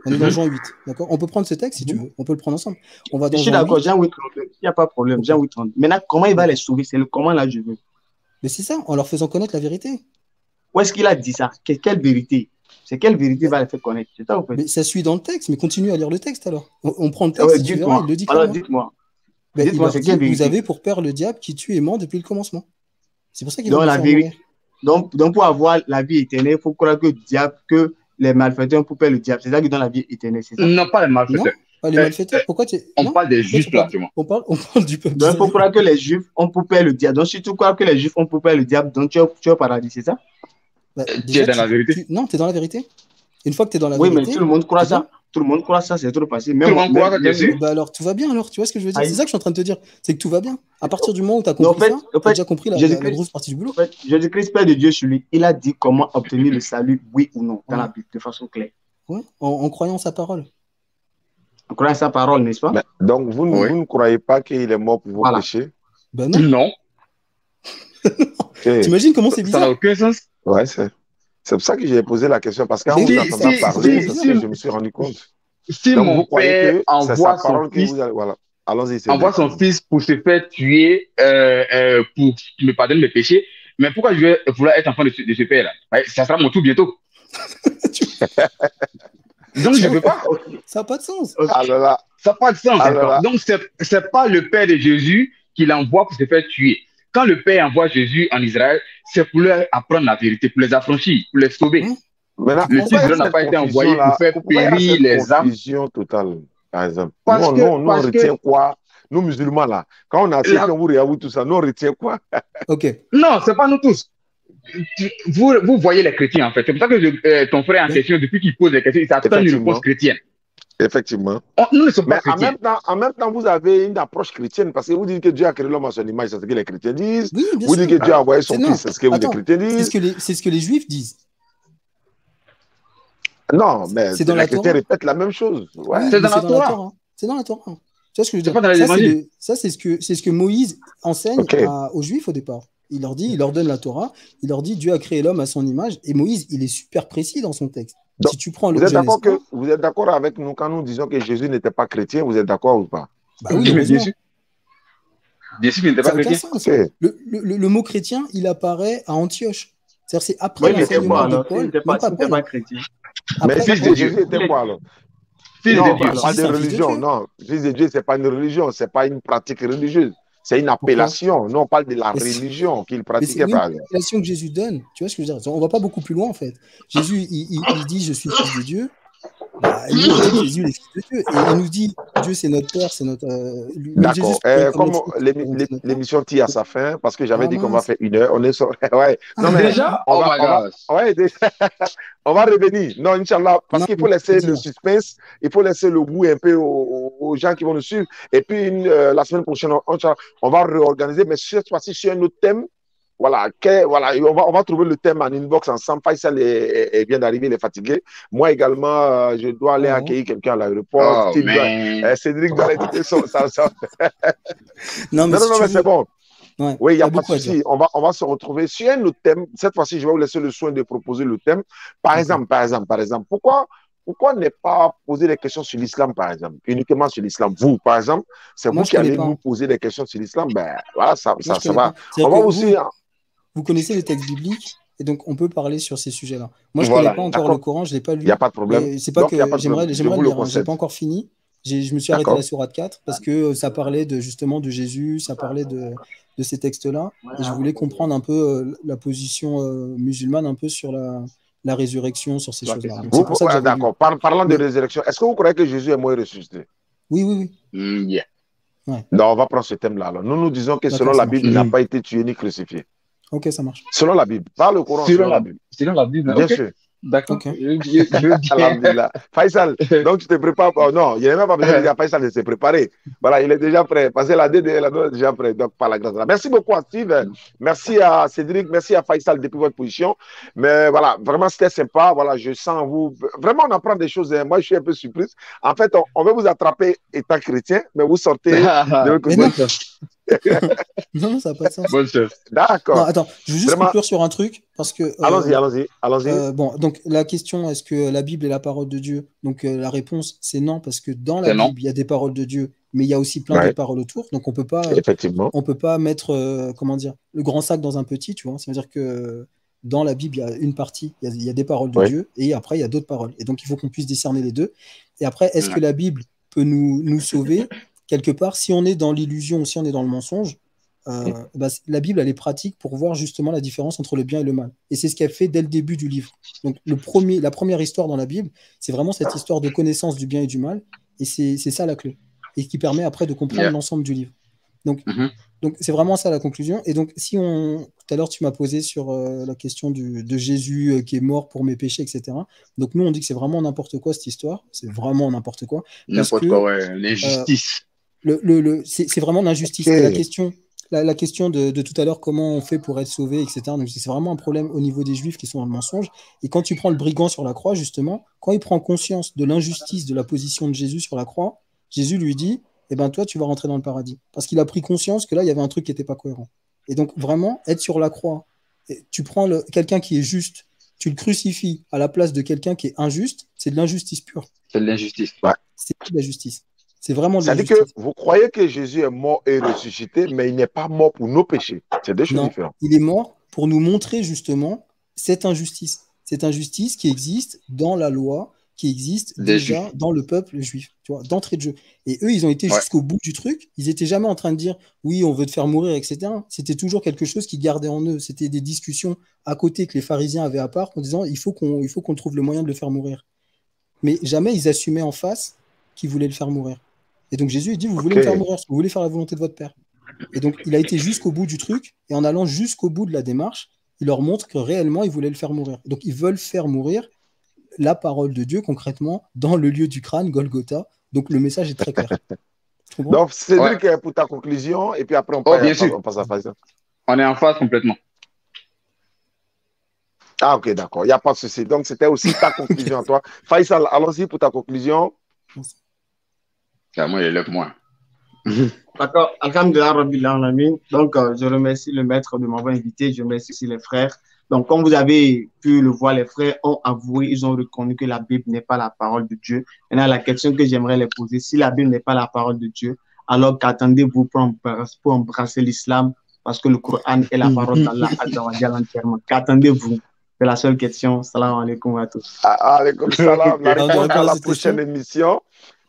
On est dans Jean 8. D'accord? On peut prendre ce texte si tu veux. On peut le prendre ensemble. On va Je dans suis Jean d'accord, 8. Jean 8, 32. Il n'y a pas de problème, Ok. Jean 8, 32. Maintenant, comment il va Ok. les sauver? C'est le comment là, je veux. Mais c'est ça, en leur faisant connaître la vérité. Où est-ce qu'il a dit ça? Quelle vérité? C'est quelle vérité va les faire connaître? C'est ça, en fait. Mais ça suit dans le texte, mais continue à lire le texte alors. On prend le Ah texte ouais, et tu verras, il le dit alors, clairement. dites-moi. Ben, Dites-moi, c'est quelle vous vérité? avez pour père le diable qui tue et ment depuis le commencement. C'est pour ça qu'il Donc, va la vous faire vérité. mourir. Donc, pour avoir la vie éternelle, il faut croire que les malfaiteurs ont pour père le diable. C'est ça qui donne la vie éternelle, c'est ça? Non, pas les Non, malfaiteurs. pas les malfaiteurs. Pourquoi tu... On Non, parle des pourquoi juifs, tu parles... là, tu vois. on parle du peuple Donc, il faut d'Israël. croire que les juifs ont pour père le diable. Donc, si tu crois que les juifs ont pour père le diable, donc tu es au paradis, c'est ça? Bah, Tu es déjà, dans la vérité. non, tu es dans la vérité. Une fois que tu es dans la Oui, mais vérité, tout le monde croit c'est bon. ça. Tout le monde croit ça, c'est trop passé. Tout le monde croit que Jésus. Bah alors tout va bien alors, tu vois ce que je veux dire? Aïe. C'est ça que je suis en train de te dire, c'est que tout va bien. À partir du moment où tu as Non, compris ça, tu as fait, déjà compris la Jésus-Christ, grosse partie du boulot. en fait, Jésus-Christ, Père de Dieu sur lui, il a dit comment obtenir le salut, oui ou non, dans Ouais. la Bible, de façon claire. Ouais, en croyant sa parole. On croit à sa parole, n'est-ce pas? Mais, donc, vous ne croyez pas qu'il est mort pour vos Voilà. péchés? Ben non. Non, Ok. T'imagines comment c'est ça n'a bizarre? aucun sens. Ouais, c'est pour ça que j'ai posé la question, parce qu'en Mais vous oui, entendant c'est parler, trop c'est ce bizarre. que je me suis rendu compte. Si Donc, vous mon croyez père que c'est envoie sa son parole que fils, vous allez... Voilà. Allons-y, c'est envoie son fils pour se faire tuer, pour qu'il me pardonne mes péchés, mais pourquoi je vais vouloir être enfant de ce père-là? Ouais, ça sera mon tour bientôt. Donc, je ne peux pas. Ça n'a pas de sens. Alors là, Ça n'a pas de sens. Alors là. Donc, c'est pas le père de Jésus qui l'envoie pour se faire tuer. Quand le père envoie Jésus en Israël, c'est pour leur apprendre la vérité, pour les affranchir, pour les sauver. Hein? maintenant, Le pourquoi Fils il y de a l'homme n'a cette pas été envoyé confusion-là? pour faire Pourquoi il y a périr cette les âmes. confusion totale, par exemple? Parce Nous, que- on parce que- retient quoi? Nous, musulmans, là, quand on a accepté, on vous réavoue tout ça, nous, on retient quoi? Ok. Non, c'est pas nous tous. Vous voyez les chrétiens, en fait. C'est pour ça que ton frère en Oui. question, depuis qu'il pose des questions, il s'attend à une Effectivement. réponse chrétienne. Effectivement. Nous ne sommes Mais pas chrétiens. en même temps, vous avez une approche chrétienne, parce que vous dites que Dieu a créé l'homme à son image, c'est ce que les chrétiens disent. Oui, bien Vous sûr. dites que Dieu a envoyé son Non. fils, c'est ce que les Attends, chrétiens disent. c'est ce que les juifs disent. Non, mais C'est dans les la chrétiens Torah. répètent la même chose. Ouais. Oui, C'est mais dans la Torah. C'est dans la Torah. Tu vois ce que je veux C'est dire? pas dans les évangiles. Ça, c'est ce que Moïse enseigne Ok. aux Juifs au départ. Il leur donne la Torah, il leur dit Dieu a créé l'homme à son image, et Moïse, il est super précis dans son texte. Donc, Si tu prends Vous le êtes d'accord Genèse 1, vous êtes d'accord avec nous quand nous disons que Jésus n'était pas chrétien, vous êtes d'accord ou pas? bah oui, Bien heureusement. sûr. Bien sûr qu'il n'était Ça pas n'a aucun chrétien. sens. Ok. Le mot chrétien, il apparaît à Antioche. C'est-à-dire, c'est après Oui, mais c'est l'enseignement quoi de alors? Paul, S'il n'était même pas, pas Paul, chrétien. Mais après fils de de Dieu. Jésus était quoi alors? Fils Non, de Dieu. on parle Jésus, de c'est un fils de religion. Dieu. Non, fils de Dieu, c'est pas une religion, c'est pas une pratique religieuse. C'est une appellation. Non, on parle de la Mais c'est- religion qu'il Mais c'est pratiquait oui, par exemple. l'appellation que Jésus donne. Tu vois ce que je veux dire? On va pas beaucoup plus loin en fait. Jésus, il dit je suis fils de Dieu. Bah, nous, on dit que Jésus est fils de Dieu. Et il nous dit Dieu c'est notre Père, c'est notre. Même Jésus, D'accord. c'est Comme notre Père, c'est notre Père. l'émission tire à sa fin, parce que j'avais Ah, dit qu'on va mince. faire 1 heure, on est sur. Ouais. Non, mais Déjà? on Oh va, my gosh. ouais, déjà. On va revenir. Non, Inch'Allah, parce Non, qu'il faut mais laisser faut le dire. suspense, il faut laisser le goût un peu aux gens qui vont nous suivre. Et puis, la semaine prochaine, on va réorganiser, mais cette fois-ci sur un autre thème. Voilà, on va trouver le thème en inbox ensemble. Faisal vient d'arriver, il est fatigué. Moi également, je dois aller Ah, accueillir quelqu'un à l'aéroport. Oh, Steve man. Cédric doit écouter ça. Non, mais si tu Mais veux. c'est bon. Ouais, Oui, il n'y a t'as pas de beaucoup à dire. souci. On va se retrouver sur un autre thème. Cette fois-ci, je vais vous laisser le soin de proposer le thème. Par Ok. exemple, pourquoi ne pas poser des questions sur l'islam, par exemple, uniquement sur l'islam? Vous, par exemple, c'est Moi, vous je qui connais allez pas. nous poser des questions sur l'islam. Ben voilà, Moi, je ça connais va. pas. C'est-à-dire On va que aussi. vous connaissez les textes bibliques et donc on peut parler sur ces sujets-là. Moi, je Voilà, connais pas encore d'accord. le Coran, je l'ai pas Il n'y a lu. pas de problème. Et c'est pas Donc, il n'y a que pas de problème. Je j'aimerais vous le le lire. Hein. J'ai concède. pas encore fini. Je me suis arrêté à D'accord. la sourate 4 parce que ça parlait justement de Jésus, ça parlait de ces textes-là. Et je voulais comprendre un peu la position musulmane un peu sur la résurrection, sur ces La choses-là. question. Donc c'est pour ça que Ouais, j'avais lu. d'accord. Parlant de Mais résurrection, est-ce que vous croyez que Jésus est mort et ressuscité? oui. Yeah. Ouais. Non, on va prendre ce thème-là. Alors. Nous disons que selon D'accord, la ça marche. Bible, il n'a pas été tué ni crucifié. Ok, ça marche. Selon la Bible. Pas le Coran, selon la Bible. Selon la Bible. Bien Ok. sûr. D'accord. Ok. Je veux bien. Alhamdulillah. Faisal, donc tu te prépares. Oh, non, il n'y a même pas besoin de dire à Faisal de se préparer. Voilà, il est déjà prêt. Parce que la DD est déjà prêt. Donc, par la grâce de Allah. Merci beaucoup à Steve. Merci à Cédric. Merci à Faisal depuis votre position. Mais voilà, vraiment, c'était sympa. Voilà, je sens vous. Vraiment, on apprend des choses. Moi, je suis un peu surprise. En fait, on veut vous attraper étant chrétien, mais vous sortez de l'autre Mais côté. non. Bonne chance. Non, ça n'a pas de sens. Bonne chance. Non, D'accord. attends, je veux juste Vraiment. conclure sur un truc parce que Allons-y. bon, donc la question, est-ce que la Bible est la parole de Dieu? Donc la réponse, c'est non, parce que dans la C'est non. Bible, il y a des paroles de Dieu, mais il y a aussi plein Ouais. d'autres paroles autour. Donc on peut pas mettre, comment dire, le grand sac dans un petit, tu vois. C'est-à-dire que dans la Bible, il y a une partie, il y a des paroles de Ouais. Dieu, et après, il y a d'autres paroles. Et donc il faut qu'on puisse discerner les deux. Et après, est-ce que la Bible peut nous sauver? quelque part, si on est dans l'illusion, si on est dans le mensonge, la Bible, elle est pratique pour voir justement la différence entre le bien et le mal. Et c'est ce qu'elle fait dès le début du livre. Donc, la première histoire dans la Bible, c'est vraiment cette histoire de connaissance du bien et du mal. Et c'est ça la clé. Et qui permet après de comprendre l'ensemble du livre. Donc, c'est vraiment ça la conclusion. Et donc, si tout à l'heure, tu m'as posé sur la question de Jésus qui est mort pour mes péchés, etc. Donc, nous, on dit que c'est vraiment n'importe quoi cette histoire. C'est vraiment n'importe quoi. N'importe quoi, ouais. L'injustice. C'est vraiment l'injustice. Okay. La question de tout à l'heure, comment on fait pour être sauvé, etc. Donc, c'est vraiment un problème au niveau des Juifs qui sont dans le mensonge. Et quand tu prends le brigand sur la croix, justement, quand il prend conscience de l'injustice de la position de Jésus sur la croix, Jésus lui dit, eh ben toi, tu vas rentrer dans le paradis. Parce qu'il a pris conscience que là, il y avait un truc qui n'était pas cohérent. Et donc, vraiment, être sur la croix, tu prends quelqu'un qui est juste, tu le crucifies à la place de quelqu'un qui est injuste, c'est de l'injustice pure. C'est de l'injustice, ouais. C'est de la justice. C'est vraiment de l'injustice. C'est-à-dire que vous croyez que Jésus est mort et ressuscité, mais il n'est pas mort pour nos péchés. C'est deux choses différentes. Il est mort pour nous montrer justement cette injustice. Cette injustice qui existe dans la loi, qui existe déjà dans le peuple juif, tu vois, d'entrée de jeu. Et eux, ils ont été jusqu'au bout du truc. Ils n'étaient jamais en train de dire « oui, on veut te faire mourir », etc. C'était toujours quelque chose qu'ils gardaient en eux. C'était des discussions à côté que les pharisiens avaient à part en disant « il faut qu'on trouve le moyen de le faire mourir ». Mais jamais ils assumaient en face qu'ils voulaient le faire mourir. Et donc Jésus, il dit « vous voulez me faire mourir, vous voulez faire la volonté de votre Père ». Et donc, il a été jusqu'au bout du truc. Et en allant jusqu'au bout de la démarche, il leur montre que réellement, ils voulaient le faire mourir. Donc, ils veulent faire mourir la parole de Dieu concrètement dans le lieu du crâne, Golgotha. Donc le message est très clair. Donc Cédric, pour ta conclusion, et puis après on passe à Faisal. On est en phase complètement. Ah ok, d'accord, il n'y a pas de souci. Donc c'était aussi ta conclusion, toi. Faisal, allons-y pour ta conclusion. C'est moi, il élève moi. D'accord, alhamdulillah rabbil alamin. Donc je remercie le maître de m'avoir invité, je remercie aussi les frères. Donc, comme vous avez pu le voir, les frères ont avoué, ils ont reconnu que la Bible n'est pas la parole de Dieu. Maintenant, la question que j'aimerais les poser, si la Bible n'est pas la parole de Dieu, alors qu'attendez-vous pour embrasser l'islam, parce que le Coran est la parole d'Allah entièrement. Qu'attendez-vous? C'est la seule question. Salam alaikum à tous. Alaikum salam. La réponse à la prochaine émission.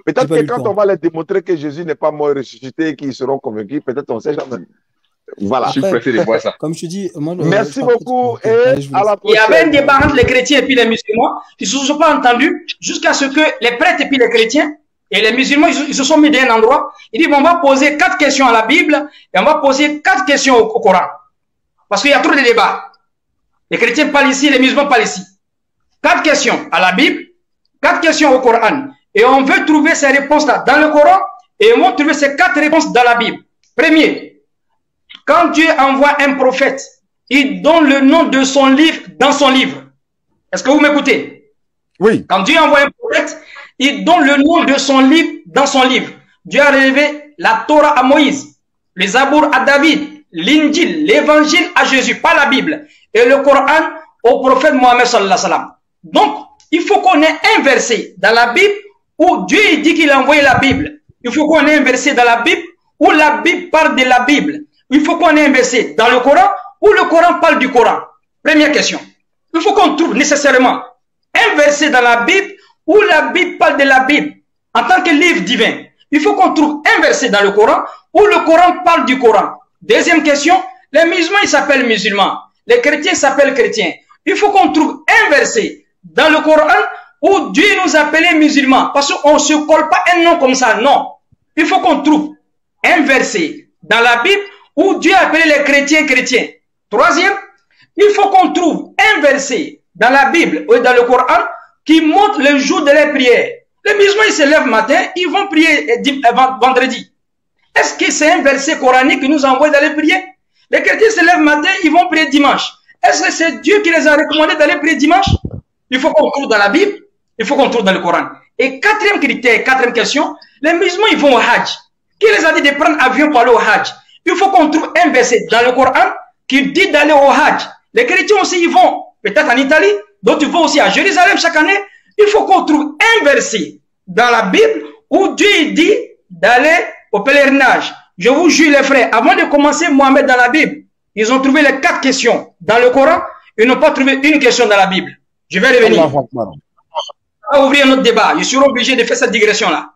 Peut-être que quand on va les démontrer que Jésus n'est pas mort et ressuscité, qu'ils seront convaincus, peut-être on ne sait jamais. Voilà. Après, je suis pressé de voir ça. Comme je te dis, moi, merci beaucoup et à la prochaine. Il y avait un débat entre les chrétiens et puis les musulmans. Ils ne se sont pas entendus jusqu'à ce que les prêtres et puis les chrétiens et les musulmans, ils se sont mis dans un endroit. Ils disent, on va poser 4 questions à la Bible et on va poser 4 questions au Coran. Parce qu'il y a trop de débats. Les chrétiens parlent ici, les musulmans parlent ici. 4 questions à la Bible, 4 questions au Coran. Et on veut trouver ces réponses-là dans le Coran et on va trouver ces 4 réponses dans la Bible. Premier. Quand Dieu envoie un prophète, il donne le nom de son livre dans son livre. Est-ce que vous m'écoutez? Oui. Quand Dieu envoie un prophète, il donne le nom de son livre dans son livre. Dieu a révélé la Torah à Moïse, les Zabour à David, l'Injil, l'Évangile à Jésus, pas la Bible, et le Coran au prophète Mohammed sallallahu alayhi wa sallam. Donc, il faut qu'on ait un verset dans la Bible où Dieu dit qu'il a envoyé la Bible. Il faut qu'on ait un verset dans la Bible où la Bible parle de la Bible. Il faut qu'on ait un verset dans le Coran où le Coran parle du Coran. Première question. Il faut qu'on trouve nécessairement un verset dans la Bible où la Bible parle de la Bible en tant que livre divin. Il faut qu'on trouve un verset dans le Coran où le Coran parle du Coran. Deuxième question, les musulmans ils s'appellent musulmans, les chrétiens s'appellent chrétiens. Il faut qu'on trouve un verset dans le Coran où Dieu nous appelait musulmans parce qu'on ne se colle pas un nom comme ça, non. Il faut qu'on trouve un verset dans la Bible où Dieu appelait les chrétiens chrétiens. Troisième, il faut qu'on trouve un verset dans la Bible ou dans le Coran qui montre le jour de les prières. Les musulmans, ils se lèvent matin, ils vont prier vendredi. Est-ce que c'est un verset coranique qui nous envoie d'aller prier? Les chrétiens se lèvent matin, ils vont prier dimanche. Est-ce que c'est Dieu qui les a recommandé d'aller prier dimanche? Il faut qu'on trouve dans la Bible, il faut qu'on trouve dans le Coran. Et quatrième critère, quatrième question, les musulmans, ils vont au Hajj. Qui les a dit de prendre avion pour aller au Hajj? Il faut qu'on trouve un verset dans le Coran qui dit d'aller au Hajj. Les chrétiens aussi, ils vont peut-être en Italie, d'autres ils vont aussi à Jérusalem chaque année. Il faut qu'on trouve un verset dans la Bible où Dieu dit d'aller au pèlerinage. Je vous jure les frères, avant de commencer Mohamed dans la Bible, ils ont trouvé les 4 questions dans le Coran, ils n'ont pas trouvé une question dans la Bible. Je vais revenir. On va ouvrir un autre débat. Ils seront obligés de faire cette digression-là.